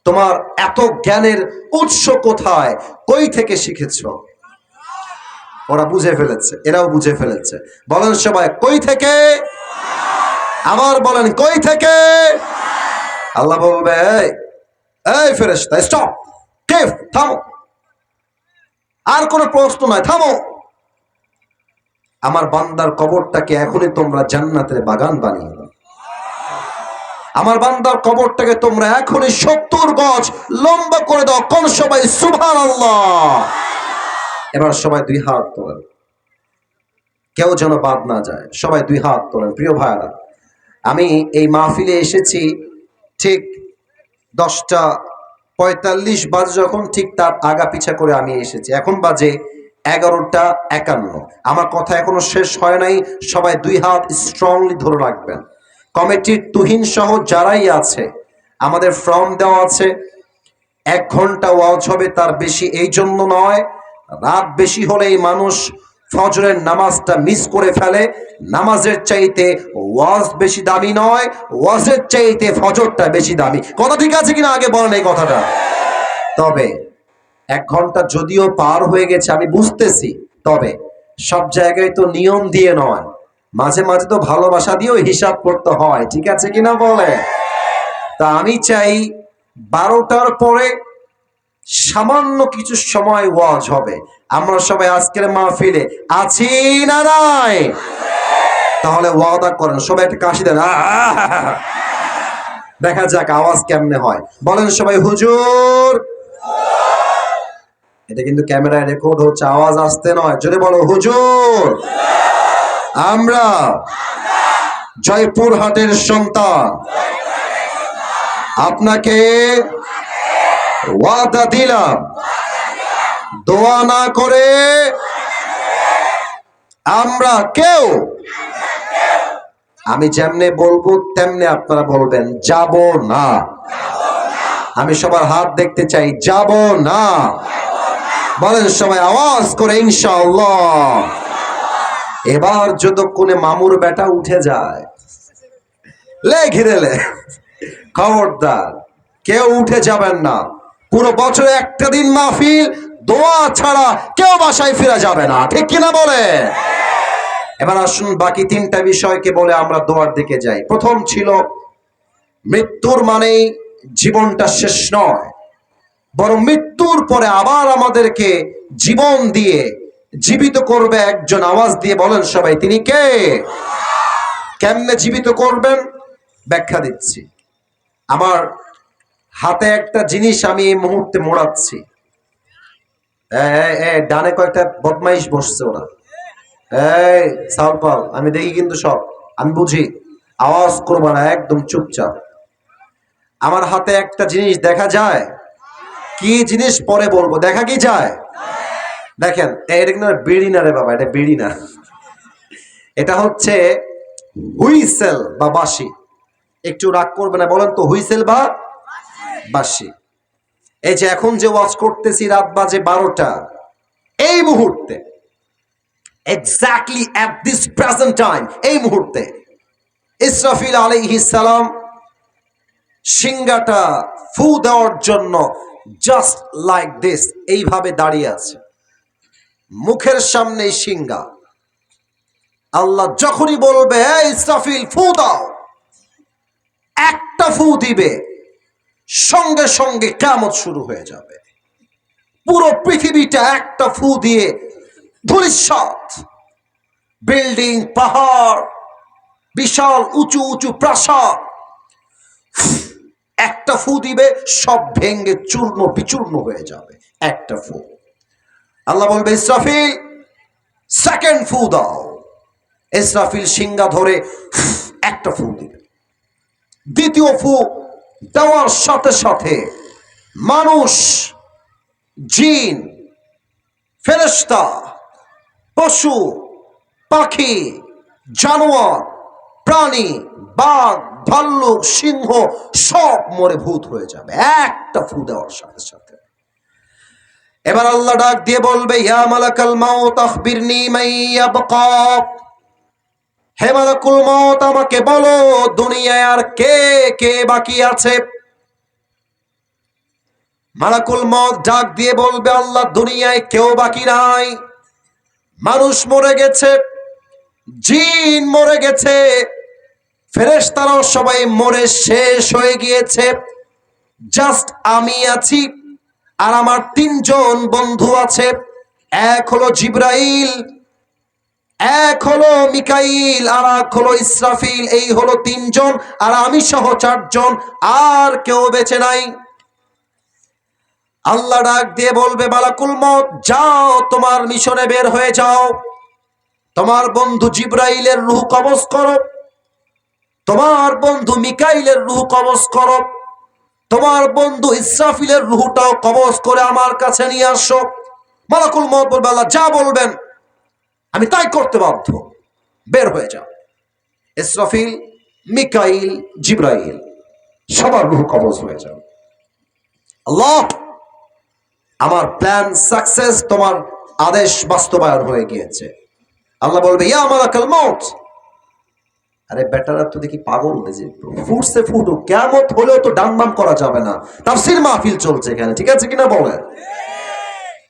তোমার এত জ্ঞানের উৎস কোথায়, কই থেকে শিখেছো? ওরা বুঝে ফেলেছে, এরাও বুঝে ফেলেছে। বলেন সবাই কই থেকে? আবার বলেন কই থেকে? আল্লাহ বলবে এই ফেরেশতা স্টপ, কেফ, থামো, আর কোনো প্রশ্ন নয়, থামো। আমার বান্দার কবরটাকে এখনই তোমরা জান্নাতের বাগান বানিয়ে দাও। আমার বান্দার কবরটাকে তোমরা এখনই 70 গজ লম্বা করে দাও। কোন সবাই সুবহানাল্লাহ। এবার সবাই 2 হাত তোলেন, কেউ যেন বাদ না যায়। সবাই 2 হাত তোলেন। প্রিয় ভাইরা, আমি এই মাহফিলে এসেছি ঠিক 10:45 বাজে, যখন ঠিক তার আগা পিছা করে আমি এসেছি। এখন বাজে 11:51। আমার কথা এখনো শেষ হয় নাই। সবাই 2 হাত স্ট্রংলি ধরে রাখবেন। কমিটির তুহিন সহ যারাই আছে, আমাদের ফর্ম দেওয়া আছে। 1 ঘন্টা ওয়াজ হবে, তার বেশি। এই জন্য নয়, রাত বেশি হলেই মানুষ ফজরের নামাজটা মিস করে ফেলে। নামাজের চাইতে ওয়াজ বেশি দামি নয়, ওয়াজের চাইতে ফজরটা বেশি দামি। কথা ঠিক আছে কিনা আগে বলেন এই কথাটা। তবে 1 ঘন্টা যদিও পার হয়ে গেছে আমি বুঝতেছি, তবে সব জায়গায় তো নিয়ম দিয়ে নয়, মাঝে মাঝে তো ভালোবাসা দিয়েও হিসাব করতে হয়। ঠিক আছে কিনা বলে? তা আমি চাই 12টার পরে সামান্য কিছু সময় ওয়াজ হবে। আমরা সবাই আজকের মাহফিলে আছি না নাই? তাহলে ওয়াদা করেন, সবাই একটা কাশি দেন, দেখা যাক আওয়াজ কেমনে হয়। বলেন সবাই হুজুর। এটা কিন্তু ক্যামেরায় রেকর্ড হচ্ছে, আওয়াজ আসতে নয়, জোরে বলো হুজুর। আমরা জয়পুরহাটের সন্তান, আপনাকে ওয়াদা দিলাম, দোয়া না করে আমরা কেউ, আমি যেমনে বলবো তেমনে আপনারা বলবেন যাব না। আমি সবার হাত দেখতে চাই, যাব না। বলেন সবাই আওয়াজ করে ইনশাআল্লাহ। এবার যতক্ষণে মামুর বেটা উঠে যায়, লে ঘিরে লে, খবরদার কেউ উঠে যাবেন না। পুরো বছরে একটা দিন মাহফিল, দোয়া ছাড়া কেউ বাসায় ফিরে যাবে না। ঠিক কিনা বলে? এবার আসুন বাকি 3টা বিষয়কে বলে আমরা দোয়ার দিকে যাই। প্রথম ছিল মৃত্যুর মানেই জীবনটা শেষ নয়, বরং মৃত্যুর পরে আবার আমাদেরকে জীবন দিয়ে জীবিত করবে একজন। আওয়াজ দিয়ে বলেন সবাই তিনি কে? কেমনে জীবিত করবেন ব্যাখ্যা দিচ্ছি। আমার হাতে একটা জিনিস আমি এই মুহূর্তে মোড়াচ্ছি। ডানে কয়েকটা বদমাইশ বসছে, ওরা এই সাউপাল আমি দেখি কিন্তু সব, আমি বুঝি। আওয়াজ করবো না, একদম চুপচাপ। আমার হাতে একটা জিনিস দেখা যায়, কি জিনিস পরে বলবো, দেখা কি যায়? দেখেন এটা কিন্তু বিড়ি না রে বাবা, এটা বিড়ি না, এটা হচ্ছে হুইসেল বা বাঁশি। একটু রাগ করবে না, বলেন তো হুইসেল বা বাঁশি। এই যে এখন যে ওয়াজ করতেছি, রাত বাজে 12টা, এই মুহূর্তে exactly at this present time, এই মুহূর্তে ইসরাফিল আলাইহিস সালাম সিংহাটা ফু দেওয়ার জন্য জাস্ট লাইক দিস এইভাবে দাঁড়িয়ে আছে, মুখের সামনে সিংহা। আল্লাহ যখনই বলবে এই ইসরাফিল ফু দাও, একটা ফু দিবে, সঙ্গে সঙ্গে কিয়ামত শুরু হয়ে যাবে। পুরো পৃথিবীটা একটা ফু দিয়ে ধূলিসাৎ, বিল্ডিং, পাহাড়, বিশাল উঁচু উঁচু প্রাসাদ, একটা ফু দিবে, সব ভেঙ্গে চূর্ণ বিচূর্ণ হয়ে যাবে একটা ফু। আল্লাহ বলবে ইসরাফিল সেকেন্ড ফু দাও। ইসরাফিল সিংহা ধরে একটা ফু দিবে। দ্বিতীয় ফু দেওয়ার সাথে সাথে মানুষ, জিন, ফেরেশতা, পশু, পাখি, জানোয়ার, প্রাণী, বাঘ, ভাল্লুক, সিংহ সব মরে ভূত হয়ে যাবে একটা ফু দেওয়ার সাথে সাথে। এবার আল্লাহ ডাক দিয়ে বলবে ইয়া মালাকাল মাউত আখবিরনি মাইয়াবকা, হে মালাকুল মউত আমাকে বলো দুনিয়ায় আর কে কে বাকি আছে। মালাকুল মউত ডাক দিয়ে বলবে আল্লাহ দুনিয়ায় কেউ বাকি নাই। মানুষ মরে গেছে, জিন মরে গেছে, ফেরেশতারাও সবাই মরে শেষ হয়ে গিয়েছে, জাস্ট আমি আছি আর আমার 3জন বন্ধু আছে। এক হলো জিবরাইল, এক হলো মিকাইল, আর এক হলো ইসরাফিল। এই হলো 3জন, আর আমি সহ 4জন, আর কেউ বেঁচে নাই। আল্লাহ ডাক দিয়ে বলবে মালাকুল মউত যাও তোমার মিশনে বের হয়ে যাও, তোমার বন্ধু জিবরাইলের রূহ কবজ করো, তোমার বন্ধু মিকাইলের রূহ কবজ করো, তোমার বন্ধু ইসরাফিলের রূহটাও কবজ করে আমার কাছে নিয়ে আসো। মালাকুল মউত বলবে আল্লাহ যা বলবেন আমি তাই করতে বাধ্য, বের হয়ে যাও। ইসরাফিল, মিকাইল, জিবরাইল সবার রূহ কবজ হয়ে যাবে। আল্লাহ আমার প্ল্যান সাকসেস, তোমার আদেশ বাস্তবায়ন হয়ে গিয়েছে। আল্লাহ বলবে ইয়া মালাকাল মউত, আরে বেটারা তো দেখি পাগল, যে ফুটছে ফুটুক, কিয়ামত হলেও তো ডানবাম করা যাবে না। তাফসীর মাহফিল চলছে এখানে, ঠিক আছে কিনা বলেন?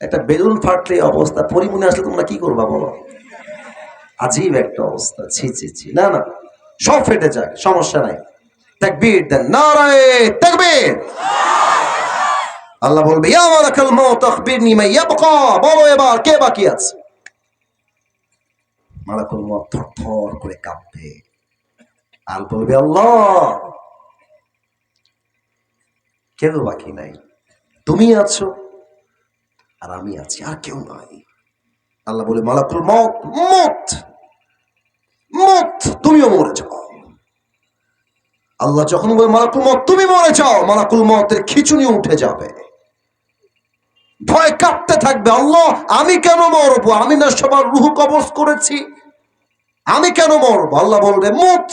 একটা বেলুন ফাটলে অবস্থা, পরিমণি আসলে তোমরা কি করবা বলো? আজীব একটা অবস্থা, ছি ছি ছি। না না, সব ফেটে যাক, সমস্যা নাই। তাকবীর দেন, নারায়ে তাকবীর। আল্লাহ বলবে ইয়া মালাকাল মউত আখবিরনি মা ইয়াবকা, বলো এবার কে বাকি আছে। মালাকুল মউত থরথর করে কাঁপবে আর বলবে আল্লাহ কেউ বাকি নাই, তুমি আছো আর আমি আছি, আর কেউ নাই। আল্লাহ বলে মালাকুল মউত মত মত, তুমিও মরে যাও। আল্লাহ যখন বলে মালাকুল মউত তুমি মরে যাও, মালাকুল মউতের খিঁচুনি উঠে যাবে, ভয় কাঁপতে থাকবে। আল্লাহ আমি কেন মরবো, আমি না সবার রূহ কবজ করেছি, আমি কেন মরবো? আল্লাহ বলবে মুত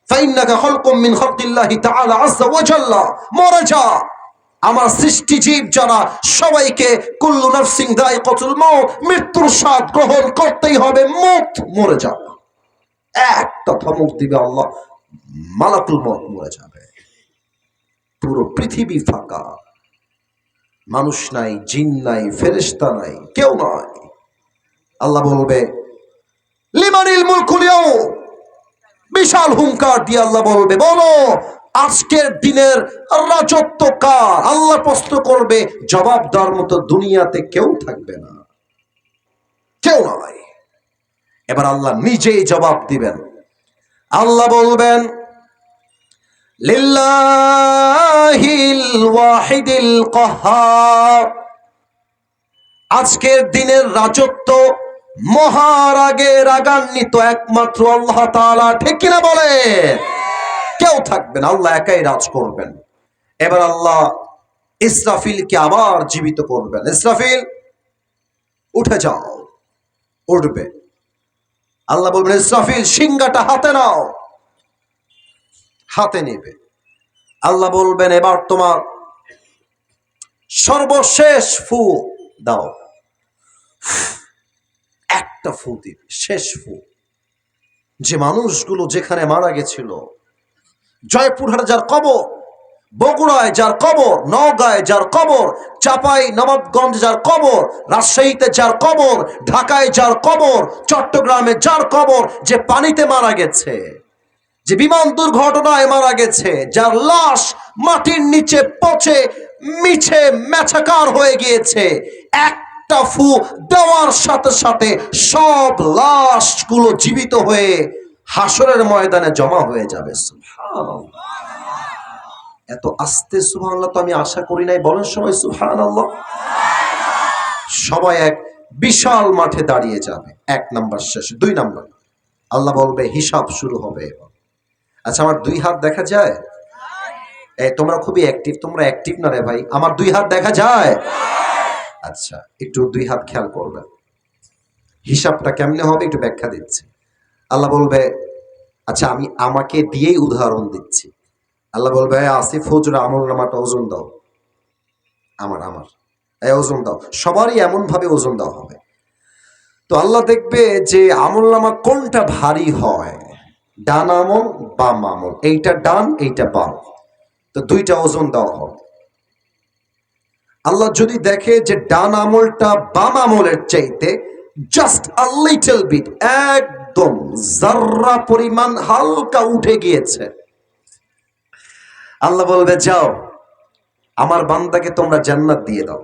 ফাইন্নাকা খালকুম মিন খালকিল্লাহি তাআলা আযজা ওয়া জাল্লা, মরে যা। আমার সৃষ্টি জীব যারা সবাইকে কুল্লু নাফসিন যায়িকাতুল মাউত, মৃত্যুর স্বাদ গ্রহণ করতেই হবে, মুত, মরে যা। একটা ধমক দিবে আল্লাহ, মালাকুল মউত মরে যাবে। পুরো পৃথিবী ফাঁকা, মানুষ নাই, জিন নাই, ফেরেশতা নাই, কেউ নাই। আল্লাহ বলবে লিমানিল মুলকুল ইয়াউম, বিশাল হুঙ্কার দিয়ে আল্লাহ বলবে বলো আজকের দিনের রাজত্ব কার? আল্লাহ প্রশ্ন করবে, জবাব দেওয়ার মতো দুনিয়াতে কেউ থাকবে না, কেউ নাই। এবার আল্লাহ নিজেই জবাব দিবেন। আল্লাহ বলবেন লিল্লাহিল ওয়াহিদিল কাহ্হার, আজকের দিনের রাজত্ব মহারাগে রাগান্বিত একমাত্র আল্লাহ তাআলা, ঠিক কিনা বলে? কেউ থাকবেন, আল্লাহ একাই রাজ করবেন। এবার আল্লাহ ইসরাফিলকে আবার জীবিত করবেন। ইসরাফিল উঠে যাও, উঠবে। আল্লাহ বলবেন ইসরাফিল সিংহাটা হাতে নাও, হাতে নেবে। আল্লাহ বলবেন এবার তোমার সর্বশেষ ফু দাও। একটা ফু দিবে, শেষ ফু। যে মানুষগুলো যেখানে মারা গেছিল, জয়পুরহাটে যার কবর, বগুড়ায় যার কবর, নওগাঁয় যার কবর, চাপাই নবাবগঞ্জ যার কবর, রাজশাহীতে যার কবর, ঢাকায় যার কবর, চট্টগ্রামে যার কবর, যে পানিতে মারা গেছে, যে বিমান দুর্ঘটনায় মারা গেছে, যার লাশ মাটির নিচে পচে মিছে মেছাকার হয়ে গিয়েছে, একটা ফু দেওয়ার সাথে সাথে সব লাশগুলো জীবিত হয়ে হাসরের ময়দানে জমা হয়ে যাবে। সুবহানাল্লাহ। এত আস্তে সুবহানাল্লাহ তো আমি আশা করি নাই। বলেন সবাই সুবহানাল্লাহ। সবাই এক বিশাল মাঠে দাঁড়িয়ে যাবে। 1 নাম্বার শেষ। 2 নাম্বার, আল্লাহ বলবে হিসাব শুরু হবে। আচ্ছা, আমার 2 হাত দেখা যায়? এই তোমরা খুবই অ্যাক্টিভ, তোমরা অ্যাক্টিভ না রে ভাই। আমার 2 হাত দেখা যায়? আচ্ছা, একটু 2 হাত খেয়াল করবেন। হিসাবটা কেমনে হবে একটু ব্যাখ্যা দিচ্ছি। আল্লাহ বলবে, আচ্ছা আমি আমাকে দিয়েই উদাহরণ দিচ্ছি। আল্লাহ বলবে আসিফ হুজুর আমল নামাটা ওজন দাও। আমার এই ওজন দাও। সবারই এমন ভাবে ওজন দেওয়া হবে। তো আল্লাহ দেখবে যে আমল নামা কোনটা ভারী হয়, ডান আমল বাম আমল, এইটা ডান এইটা বাম, তো 2টা ওজন দেওয়া হবে। আল্লাহ যদি দেখে যে ডান আমলটা বাম আমলের চাইতে জাস্ট আ লিটল বিট, একদম যাররা পরিমাণ হালকা উঠে গিয়েছে, আল্লাহ বলবে যাও আমার বান্দাকে তোমরা জান্নাত দিয়ে দাও।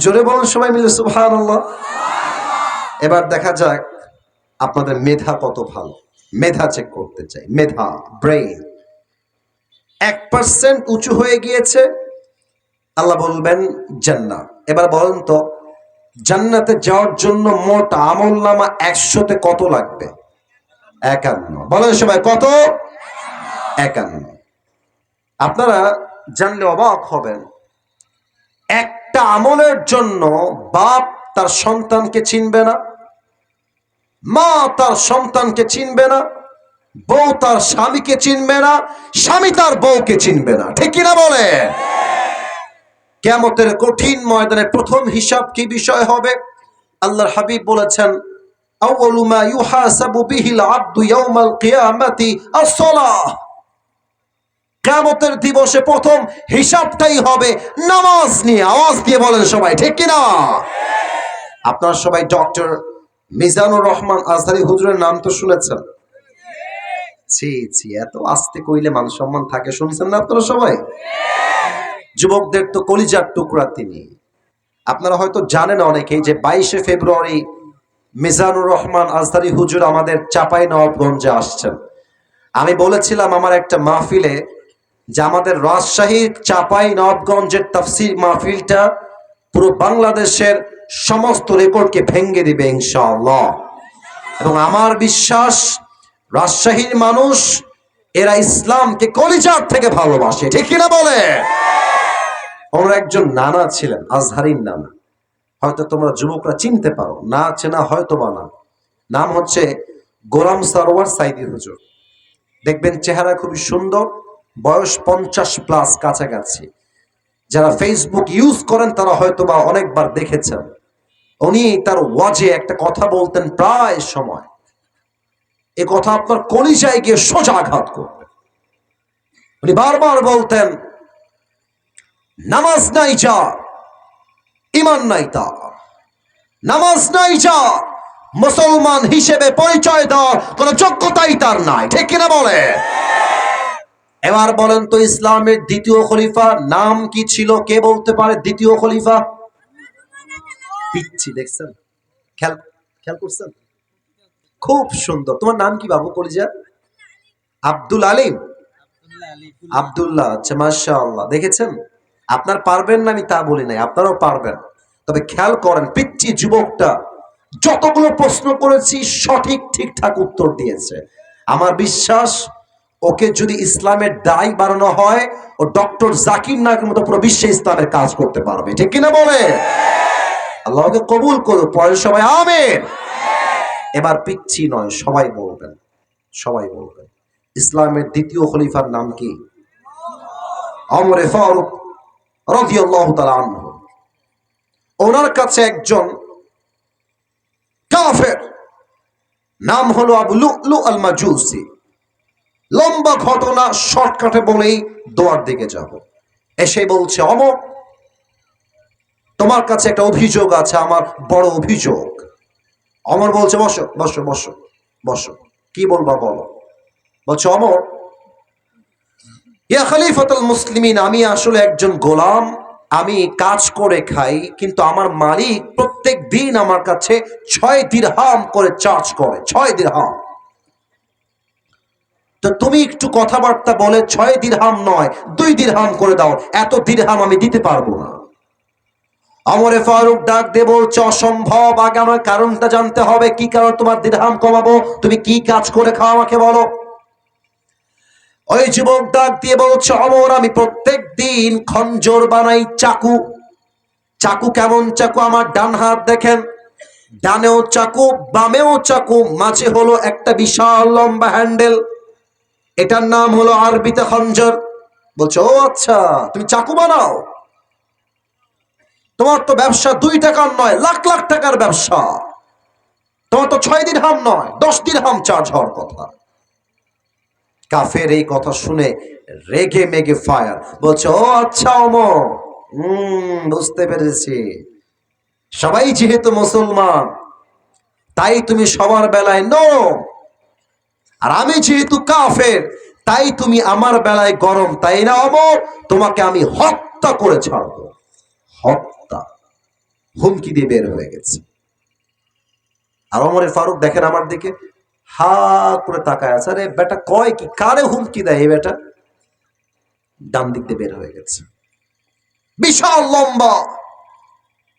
জোরে বলুন সবাই মিলে সুবহানাল্লাহ। এবার দেখা যাক আপনাদের মেধা কত ভালো। মেধা চেক করতে চাই, মেধা, ব্রেইন 1% উঁচু হয়ে গিয়েছে, আল্লাহ বলবেন জান্নাত। এবার বলেন তো জান্নাতে যাওয়ার জন্য মোট আমল নামা 100তে কত লাগবে? 51। বলেন সবাই কত? 51। আপনারা জানলে অবাক হবেন, একটা আমলের জন্য বাপ তার সন্তানকে চিনবে না, মা তার সন্তানকে চিনবে না, বউ তার স্বামীকে চিনবে না, স্বামী তার বউকে চিনবে না। ঠিক কিনা বলে? কিয়ামতের কঠিন ময়দানে প্রথম হিসাব কি বিষয় হবে? আল্লাহর হাবিব বলেছেন আউয়ালু মা ইউহাসাবু বিহিল আবদু ইয়াউমাল কিয়ামাতি আস-সালাহ। কিয়ামতের দিবসে প্রথম হিসাবটাই হবে নামাজ নিয়ে। আওয়াজ দিয়ে বলেন সবাই, ঠিক কিনা? আপনারা সবাই ডক্টর মিজানুর রহমান আজহারী হুজুরের নাম তো শুনেছেন? ছি এত আস্তে কইলে মান সম্মান থাকে, শুনছেন না আপনারা সবাই? যুবকদের তো কলিজার টুকরা তিনি। আপনারা হয়তো জানেন অনেকেই যে 22শে ফেব্রুয়ারি মিজানুর রহমান আজহারী হুজুর আমাদের চাপাই নবাবগঞ্জে আসছেন। আমি বলেছিলাম আমার একটা মাহফিলে যে আমাদের রাজশাহীর চাপাই নবাবগঞ্জের তাফসীর মাহফিলটা পুরো বাংলাদেশের সমস্ত রেকর্ডকে ভেঙে দিবে ইনশাআল্লাহ। এবং আমার বিশ্বাস রাজশাহীর মানুষ এরা ইসলামকে কলিজার থেকে ভালোবাসে। ঠিক কিনা বলে? ওনার একজন নানা ছিলেন, আজহারীর নানা, হয়তো তোমরা যুবকরা চিনতে পারো, না চেনা হয়তো বা না। নাম হচ্ছে গোলাম সরওয়ার সাইদি হুজুর। দেখবেন চেহারা খুবই সুন্দর, বয়স 50+ কাছাকাছি। যারা ফেসবুক ইউজ করেন তারা হয়তো বা অনেকবার দেখেছেন। উনি তার ওয়াজে একটা কথা বলতেন প্রায় সময়, এ কথা আপনার কলিজায় গিয়ে সোজা আঘাত করবে। উনি বারবার বলতেন নামাজ নাই যার, ঈমান নাই তার। নামাজ নাই যার, মুসলমান হিসেবে পরিচয় দেওয়ার কোন যোগ্যতাই তার নাই। ঠিক কিনা বলে? এবার বলেন তো ইসলামের দ্বিতীয় খলিফা নাম কি ছিল? কে বলতে পারে দ্বিতীয় খলিফা? পিচ্ছি দেখছেন, খেয়াল করছেন? খুব সুন্দর। তোমার নাম কি বাবু কলিজা? আব্দুল আলিম, আব্দুল্লাহ। আচ্ছা মাশাআল্লাহ। দেখেছেন, আপনার পারবেন না আমি তা বলি নাই, আপনারাও পারবেন। তবে খেয়াল করেন পিচ্ছি যুবকটা যতগুলো প্রশ্ন করেছি সঠিক ঠিকঠাক উত্তর দিয়েছে। আমার বিশ্বাস ওকে যদি ইসলামের দায় বানানো হয় ও ডক্টর জাকির নায়কের মতো পুরো বিশ্বে ইসলামের কাজ করতে পারবে। ঠিক কিনা বলে? আল্লাহকে কবুল করুন। পরে সবাই আমিন। এবার পিচ্ছি নয়, সবাই বলবেন, সবাই বলবেন, ইসলামের দ্বিতীয় খলিফার নাম কি? ওমরে ফারুক রাদিয়াল্লাহু তাআলা আনহু। ওনার কাছে একজন কাফের, নাম হলো আবু লু'লু আল মাজুসি। লম্বা ঘটনা, শর্টকাটে বলেই দোয়ার দিকে যাব। এসে বলছে, ওমর, তোমার কাছে একটা অভিযোগ আছে, আমার বড় অভিযোগ। ওমর বলছে, বসো বসো বসো বসো, কি বলবা বলো। বলছে, ওমর, ইয়া খলিফাতুল মুসলিমিন, আমি আসলে একজন গোলাম, আমি কাজ করে খাই, কিন্তু আমার মালিক প্রত্যেক দিন আমার কাছে 6 দিরহাম করে চার্জ করে, 6 দিরহাম। তো তুমি একটু কথাবার্তা বলে 6 দিরহাম নয় 2 দিরহাম করে দাও, এত দিরহাম আমি দিতে পারবো না। ওমরে ফারুক ডাক দিয়ে বলছে, অসম্ভব, আগে আমার কারণটা জানতে হবে, কি কারণ তোমার দিরহাম কমাবো, তুমি কি কাজ করে খাও আমাকে বলো। ওই যুবক ডাক দিয়ে বলছে, ওমর, আমি প্রত্যেক দিন খঞ্জর বানাই, চাকু। চাকু কেমন চাকু? আমার ডান হাত দেখেন, ডানেও চাকু বামেও চাকু, মাঝে হলো একটা বিশাল লম্বা হ্যান্ডেল, এটার নাম হলো আরবিতে খঞ্জর। বলছে, ও আচ্ছা, তুমি চাকু বানাও? তোমার তো ব্যবসা 2 টাকার নয়, লাখ লাখ টাকার ব্যবসা। তোমার তো 6 দিরহাম নয় 10 দিরহাম চার্জ হওয়ার কথা। কাফের এই কথা শুনে রেগে মেগে ফায়ার, বলছে, ও আচ্ছা ওমর, বুঝতে পেরেছি, সবাই যেহেতু মুসলমান তাই তুমি সবার বেলায় নো, আর আমি যেহেতু কাফের তাই তুমি আমার বেলায় গরম, তাই না ওমর? তোমাকে আমি হত্যা করে ছাড়বো। হত্যা, হুমকি দিয়ে বের হয়ে গেছে। আর ওমরে ফারুক দেখেন আমার দিকে, হা করে তাকায় আছে। আরে বেটা কয় কি, কারে হুমকি দেয় এই বেটা? ডান দিক দিয়ে বের হয়ে গেছে, বিশাল লম্বা।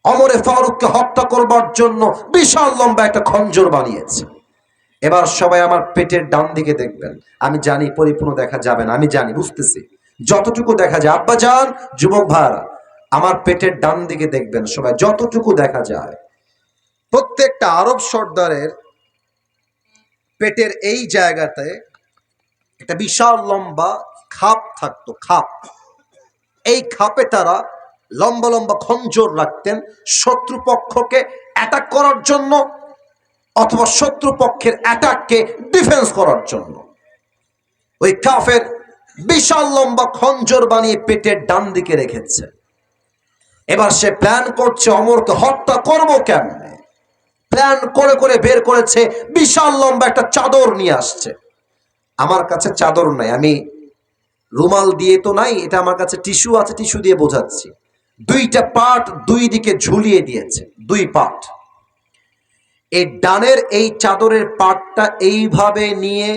ওমরে ফারুককে হত্যা করবার জন্য বিশাল লম্বা একটা খঞ্জর বানিয়েছে। এবার সবাই আমার পেটের ডান দিকে দেখবেন। আমি জানি পরিপূর্ণ দেখা যাবে না, আমি জানি, বুঝতেছি, যতটুকু দেখা যায়। আব্বা যান, যুবক ভাইরা, আমার পেটের ডান দিকে দেখবেন সবাই, যতটুকু দেখা যায়। প্রত্যেকটা আরব সর্দারের পেটের এই জায়গাতে একটা বিশাল লম্বা খাপ থাকতো, খাপ। এই খাপে তারা লম্বা লম্বা খঞ্জর রাখতেন, শত্রুপক্ষকে অ্যাটাক করার জন্য অথবা শত্রুপক্ষের অ্যাটাককে ডিফেন্স করার জন্য। ওই কাফের বিশাল লম্বা খঞ্জর বানিয়ে পেটের ডান দিকে রেখেছে। এবার সে প্ল্যান করছে, ওমরকে হত্যা করব কেমনে। প্ল্যান করে করে বের করেছে, বিশাল লম্বা একটা চাদর নিয়ে আসছে। আমার কাছে চাদর নাই, আমি রুমাল দিয়ে তো নাই, এটা আমার কাছে টিস্যু আছে, টিস্যু দিয়ে বোঝাচ্ছি। 2টা পার্ট 2 দিকে ঝুলিয়ে দিয়েছে, 2 পার্ট। এই ডানের এই চাদরের পার্টটা এইভাবে নিয়ে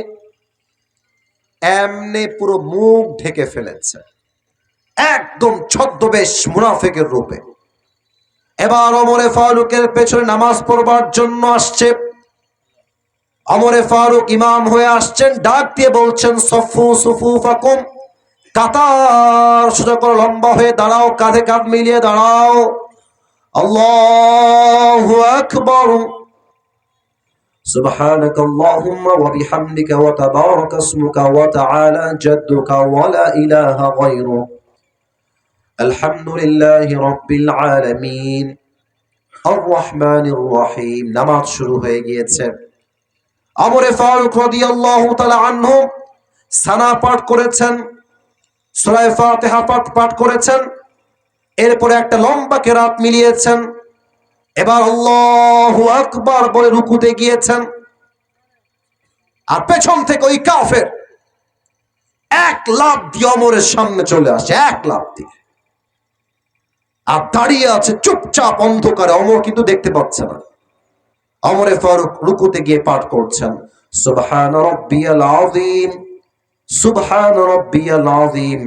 এমনে পুরো মুখ ঢেকে ফেলেছে, একদম ছদ্মবেশ মুনাফিকের রূপে। এবার ওমরে ফারুকের পেছনে নামাজ পড়বার জন্য আসছে। ওমরে ফারুক ইমাম হয়ে আসছেন, ডাক দিয়ে বলছেন, সফু সুফুফাকুম, কাতার সোজা করে লম্বা হয়ে দাঁড়াও, কাঁধে কাঁধ মিলিয়ে দাঁড়াও। আল্লাহু আকবার, সুবহানাক আল্লাহুম্মা ওয়া বিহামদিকা ওয়া তাবারাকা ইসমুকা ওয়া তাআলা জাদ্দুকা ওয়া লা ইলাহা গায়রুক, আলহামদুলিল্লাহি রাব্বিল আলামিন, আর রহমানির রহিম। নামাজ শুরু হয়ে গিয়েছে। ওমরে ফারুক রাদিয়াল্লাহু তাআলা আনহু সানা পাঠ করেছেন, সূরা ফাতিহা পাঠ করেছেন, এরপরে একটা লম্বা কেরাত মিলিয়েছেন। এবার আল্লাহু আকবার বলে রুকুতে গিয়েছেন। আর পেছন থেকে ওই কাফের এক লাফ দিয়ে ওমরের সামনে চলে আসে, এক লাফ দিয়ে। আর দাঁড়িয়ে আছে চুপচাপ অন্ধকারে, ওমর কিন্তু দেখতে পাচ্ছে না। ওমরে ফারুক রুকুতে গিয়ে পাঠ করছেন, সুবহান রাব্বিয়াল আযীম, সুবহান রাব্বিয়াল আযীম।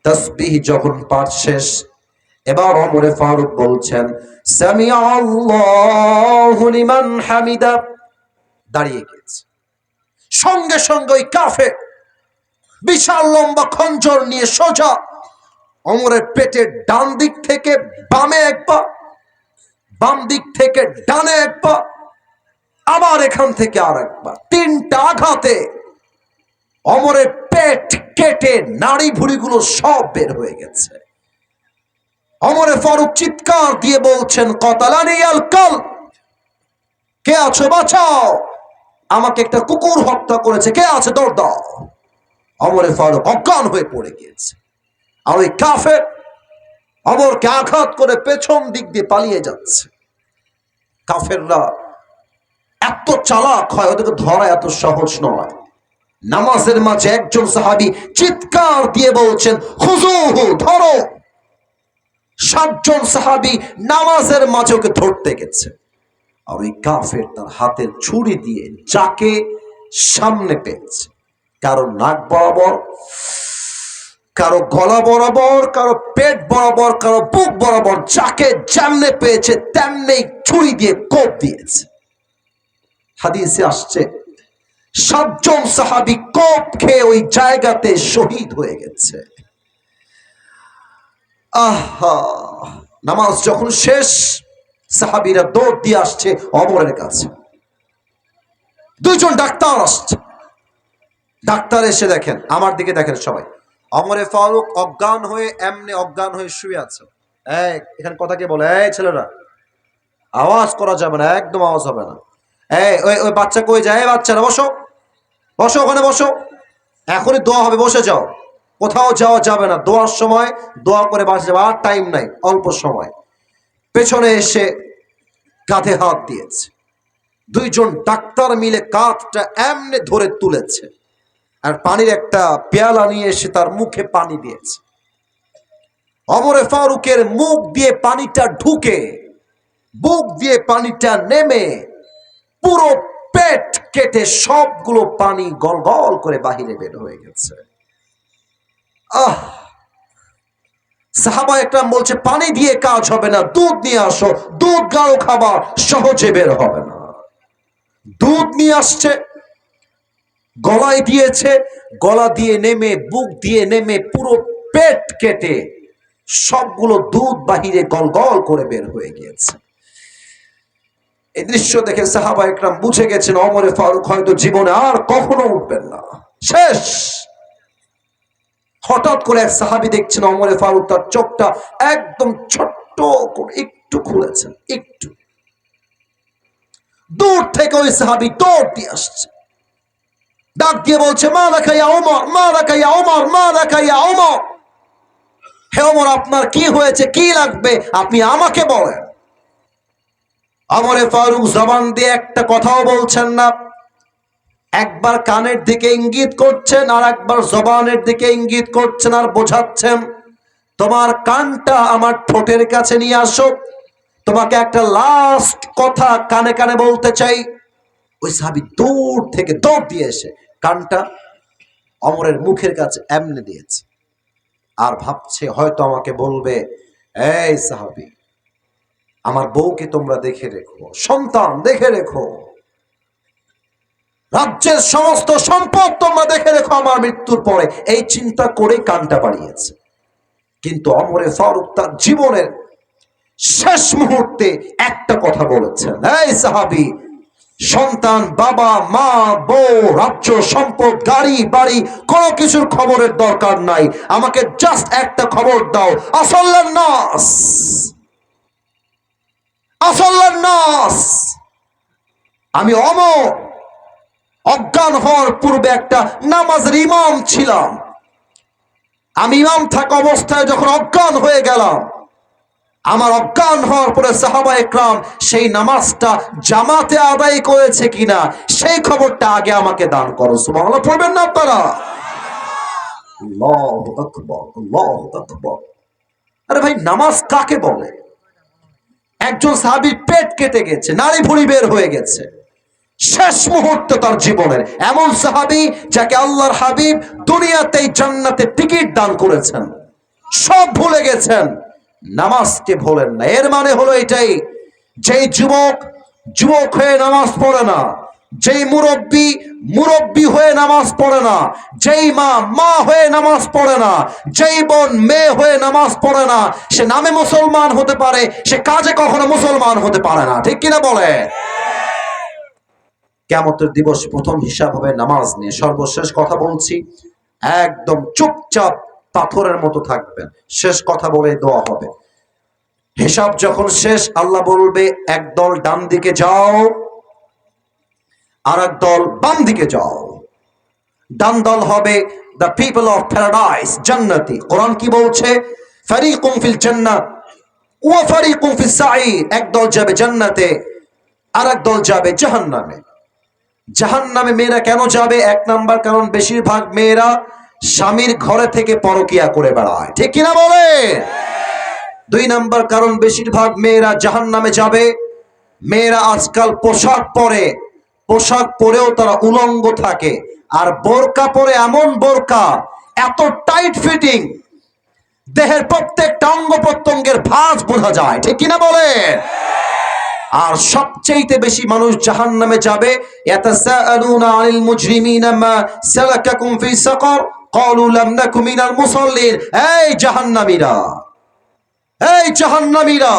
তাসবিহ যখন পাঠ শেষ, এবার ওমরে ফারুক বলছেন, সামিআ আল্লাহু লিমান হামিদা। দাঁড়িয়ে গেছে। সঙ্গে সঙ্গে ওই কাফের বিশাল লম্বা খঞ্জর নিয়ে সোজা ওমরের পেটের ডান দিক থেকে বামে এক পা, বাম দিক থেকে ডানে এক পা, আবার আবার এখান থেকে আর একবার, 3টা আঘাতে অমরের পেট কেটে নাড়ি ভুড়িগুলো সব বের হয়ে গেছে। ওমর ফারুক চিৎকার দিয়ে বলছেন, কতালানি আল কাল, কে আছো বাঁচাও, আমাকে একটা কুকুর হত্যা করেছে, কে আছে দৌড় দাও। ওমর ফারুক অজ্ঞান হয়ে পড়ে গিয়েছে, আর ওই কাফের ওমরকে আঘাত করে পেছন দিক দিয়ে পালিয়ে যাচ্ছে। কাফেররা এত চালাক হয়, ওদেরকে ধরা এত সহজ নয়। নামাজের মাঝে একজন সাহাবী চিৎকার দিয়ে বলছেন, খুজুহু, ধরো। 7 জন সাহাবী নামাজের মাঝে ওকে ধরতে গেছে, আর ওই কাফের তার হাতের ছুরি দিয়ে যাকে সামনে পেয়েছে, কারো নাক বরাবর, কারো গলা বরাবর, কারো পেট বরাবর, কারো বুক বরাবর, যাকে যেমনে পেয়েছে তেমনি ছুরি দিয়ে কোপ দিয়েছে। হাদিসে আসছে 7 জন সাহাবী কোপ খেয়ে ওই জায়গাতে শহীদ হয়ে গেছে। আহা, নামাজ যখন শেষ, সাহাবীরা দৌড় দিয়ে আসছে ওমরের কাছে। 2 জন ডাক্তার আসছে। ডাক্তার এসে দেখেন, আমার দিকে দেখেন সবাই, ওমর ফারুক অজ্ঞান হয়ে এমনি অজ্ঞান হয়ে শুয়ে আছে। এখানে কথা কে বলে? এই ছেলেরা, আওয়াজ করা যাবে না, একদম আওয়াজ হবে না। ওই বাচ্চা কই যায়? বাচ্চারা বসো, বসো, ওখানে বসো, এখনই দোয়া হবে, বসে যাও, কোথাও যাওয়া যাবে না। দোয়ার সময় দোয়া করে বাসে যাবে, আর টাইম নাই, অল্প সময়। পেছনে এসে কাঁধে হাত দিয়েছে। 2 জন ডাক্তার মিলে কাঁধটা এমনি ধরে তুলেছে, আর পানির একটা পেয়ালা নিয়ে এসে তার মুখে পানি দিয়েছে। ওমর ফারুকের মুখ দিয়ে পানিটা ঢুকে, বুক দিয়ে পানিটা নেমে, পুরো পেট কেটে সবগুলো পানি গল গল করে বাহিরে বের হয়ে গেছে। সাহাবা একরাম বলছে, পানি দিয়ে কাজ হবে না, দুধ নিয়ে আসো, দুধ গাঢ় খাবার, সহজে বের হবে না। দুধ নিয়ে আসছে, গলায় দিয়েছে, গলা দিয়ে নেমে, বুক দিয়ে নেমে, পুরো পেট কেটে সবগুলো দুধ বাহিরে গল গল করে বের হয়ে গিয়েছে। এই দৃশ্য দেখে সাহাবা একরাম বুঝে গেছেন ওমর ফারুক হয়তো জীবনে আর কখনো উঠবেন না, শেষ। হঠাৎ করে এক সাহাবী দেখছেন ওমর ফারুক তার চোখটা একদম ছোট্ট করে একটু খুলেছেন, একটু। দূর থেকে ওই সাহাবী দৌড় দিয়ে আসছে, ডাক দিয়ে বলছে, মা লাকা ইয়া ওমর, মা লাকা ইয়া ওমর, মা লাকা ইয়া ওমর। হে ওমর, আপনার কি হয়েছে, কি লাগবে, আপনি আমাকে বলেন। ওমর ফারুক জবান দিয়ে একটা কথাও বলছেন না, একবার কানের দিকে ইঙ্গিত করছেন, আর একবার জবানের দিকে ইঙ্গিত করছেন, আর বোঝাচ্ছেন, তোমার কানটা আমার ঠোঁটের কাছে নিয়ে আসো, তোমাকে একটা লাস্ট কথা কানে কানে বলতে চাই। ওই সাহাবী দূর থেকে দৌড় দিয়ে এসে কানটা ওমরের মুখের কাছে এমনি দিয়েছে, আর ভাবছে হয়তো আমাকে বলবে, এই সাহাবী, আমার বউকে তোমরা দেখে রেখো, সন্তান দেখে রেখো, রাজ্যের সমস্ত সম্পদ তোমরা দেখে রেখো আমার মৃত্যুর পরে, এই চিন্তা করে কানটা বাড়িয়েছে। কিন্তু ওমর ফারুক তার জীবনের শেষ মুহূর্তে একটা কথা বলেছেন, এই সাহাবী, সন্তান, বাবা, মা, বউ, রাজ্য, সম্পদ, গাড়ি, বাড়ি, কোনো কিছুর খবরের দরকার নাই, আমাকে জাস্ট একটা খবর দাও, আসল্লান নাস, আসল্লান নাস। আমি ওমর অজ্ঞান হওয়ার পূর্বে একটা নামাজের ইমাম ছিলাম, আমি ইমাম থাকা অবস্থায় যখন অজ্ঞান হয়ে গেলাম, আমার অজ্ঞান হওয়ার পরে সাহাবা একরাম সেই নামাজটা জামাতে আদায় করেছে কিনা সেই খবরটা আগে আমাকে দান করো। সুবহানাল্লাহ পড়বেন না আপনারা? আল্লাহু আকবার, আল্লাহু আকবার। আরে ভাই, নামাজ কাকে বলে? একজন সাহাবীর পেট কেটে গেছে, নাড়ি ভুঁড়ি বের হয়ে গেছে, শেষ মুহূর্তে তার জীবনের, এমন সাহাবী যাকে আল্লাহর হাবিব দুনিয়াতেই জান্নাতে টিকিট দান করেছেন, সব ভুলে গেছেন, নামাজকে ভোলেন না। এর মানে হলো এটাই, যেই যুবক যুবক হয়ে নামাজ পড়ে না, যেই মুরব্বী মুরব্বী হয়ে নামাজ পড়ে না, যেই মা মা হয়ে নামাজ পড়ে না, যেই বোন মেয়ে হয়ে নামাজ পড়ে না, সে নামে মুসলমান হতে পারে, সে কাজে কখনো মুসলমান হতে পারে না। ঠিক কিনা বলে? কিয়ামতের দিবস প্রথম হিসাব হবে নামাজ নিয়ে। সর্বশেষ কথা বলছি, একদম চুপচাপ পাথরের মতো থাকবেন, শেষ কথা বলে দোয়া হবে। হিসাব যখন শেষ, আল্লাহ বলবে একদল ডান দিকে যাও, আর এক দল বাম দিকে যাও। ডান দল হবে দ্য পিপল অফ প্যারাডাইস, জান্নাতি। কোরআন কি বলছে? ফারিকুম ফিল জান্নাহ ওয়া ফারিকুম ফিস সাঈর। এক দল যাবে জান্নাতে, আর এক দল যাবে জাহান্নামে। জাহান্নামে মেয়েরা কেন যাবে? এক নাম্বার কারণ, বেশিরভাগ মেয়েরা স্বামীর ঘরে থেকে পরকিয়া করে বেড়ায়, ঠিক কিনা বলে? দুই নাম্বার কারণ, বেশিরভাগ মেয়েরা জাহান্নামে যাবে, মেয়েরা আজকাল পোশাক পরে, পোশাক পরেও তারা উলঙ্গ থাকে, আর বোরকা পরে এমন বোরকা এত টাইট ফিটিং, দেহের প্রত্যেকটা অঙ্গ প্রত্যঙ্গের ভাঁজ বোঝা যায়, ঠিক কিনা বলে? আর সবচেয়ে বেশি মানুষ জাহান্নামে যাবে। ইয়াতাসাআলুনা আনিল মুজরিমিনা মা সালাকাকুম ফি সাকার ক্বালু লাম নাকু মিনাল মুসাল্লিন। এই জাহান্নামীরা, এই জাহান্নামীরা,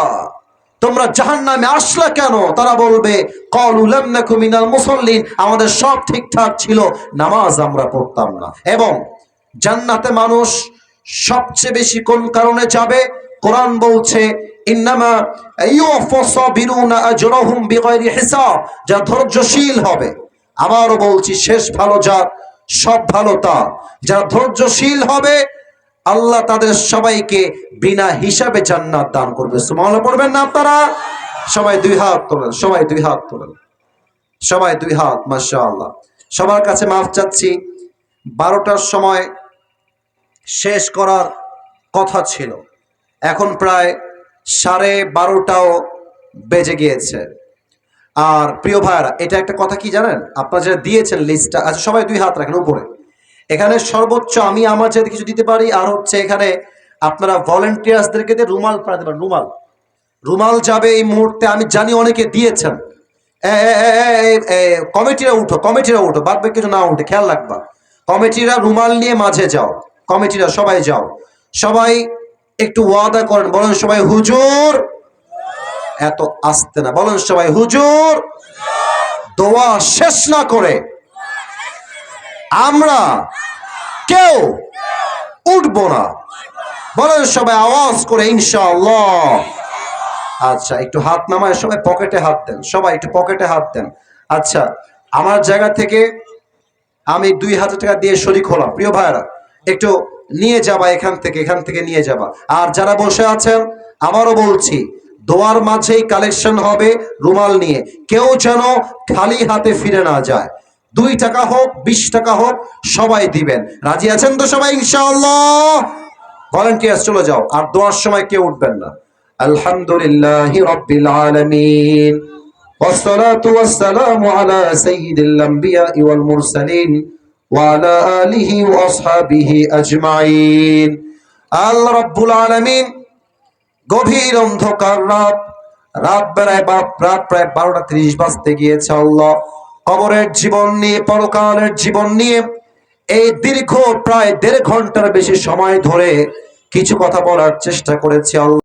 তোমরা জাহান্নামে আসলা কেন? তারা বলবে ক্বালু লাম নাকু মিনাল মুসাল্লিন, আমাদের সব ঠিকঠাক ছিল, নামাজ আমরা পড়তাম না। এবং জান্নাতে মানুষ সবচেয়ে বেশি কোন কারণে যাবে? কোরআন বলছে ইন্নামা ইউওয়াফাস সাবিরুনা আজরাহুম বিগাইরি হিসাব, যা ধৈর্যশীল হবে। আবারও বলছি, শেষ ভালো যার, সব ভালো তার। যারা ধৈর্যশীল হবে, আল্লাহ তাদের সবাইকে বিনা হিসাবে জান্নাত দান করবে। সুবহানাল্লাহ পড়বেন না আপনারা? সবাই দুই হাত তোলেন, সবাই দুই হাত তোলেন, সবাই দুই হাত। মাশাআল্লাহ। সবার কাছে মাফ চাচ্ছি, 12টার সময় শেষ করার কথা ছিল, এখন প্রায় 12:30টাও বেজে গিয়েছে। আর প্রিয় ভাইরা, এটা একটা কথা কি জানেন, আপনারা যারা দিয়েছেন লিস্টটা, আচ্ছা সবাই দুই হাত রাখেন উপরে। এখানে সর্বোচ্চ আমি আমার যাতে কিছু দিতে পারি, আর হচ্ছে এখানে আপনারা ভলেন্টিয়ার্সদেরকে দিয়ে রুমাল পাঠাতে পারেন। রুমাল, রুমাল যাবে এই মুহূর্তে। আমি জানি অনেকে দিয়েছেন। কমিটিরা উঠো, কমিটিরা উঠো, বাদ বাকি কিছু না উঠে খেয়াল রাখবা। কমিটিরা রুমাল নিয়ে মাঝে যাও, কমিটিরা সবাই যাও। সবাই একটু ওয়াদা করেন, বলেন সবাই হুজুর, এত আসতে না, বলেন সবাই হুজুর, দোয়া শেষ না করে আমরা কেউ উঠবো না। বলেন সবাই আওয়াজ করে ইনশাআল্লাহ। আচ্ছা, একটু হাত নামায় সবাই পকেটে হাত দেন, সবাই একটু পকেটে হাত দেন। আচ্ছা, আমার জায়গা থেকে আমি 2000 টাকা দিয়ে শরীক হলাম। প্রিয় ভাইরা, একটু নিয়ে যাবা এখান থেকে, এখান থেকে নিয়ে যাবা। আর যারা বসে আছেন, আবারও বলছি, দোয়ার মাঝেই কালেকশন হবে রুমাল নিয়ে, কেউ যেন খালি হাতে ফিরে না যায়। 2 টাকা হোক, 20 টাকা হোক, সবাই দিবেন। রাজি আছেন তো সবাই ইনশাআল্লাহ? ভলান্টিয়ার্স চলে যাও, আর দোয়ার সময় কেউ উঠবেন না। আলহামদুলিল্লাহি রাব্বিল আলামিন, والصلاة والسلام على سيد الأنبياء والمرسلين وعلى آله وأصحابه أجمعين। আল্লাহ রাব্বুল আলামিন গভীর অন্ধকার রাত, রাত প্রায় 12:30 বাজতে গিয়েছে। আল্লাহ কবরের জীবন নিয়ে, পরকালের জীবন নিয়ে এই দীর্ঘ প্রায় 1.5 ঘন্টার বেশি সময় ধরে কিছু কথা বলার চেষ্টা করেছি। আল্লাহ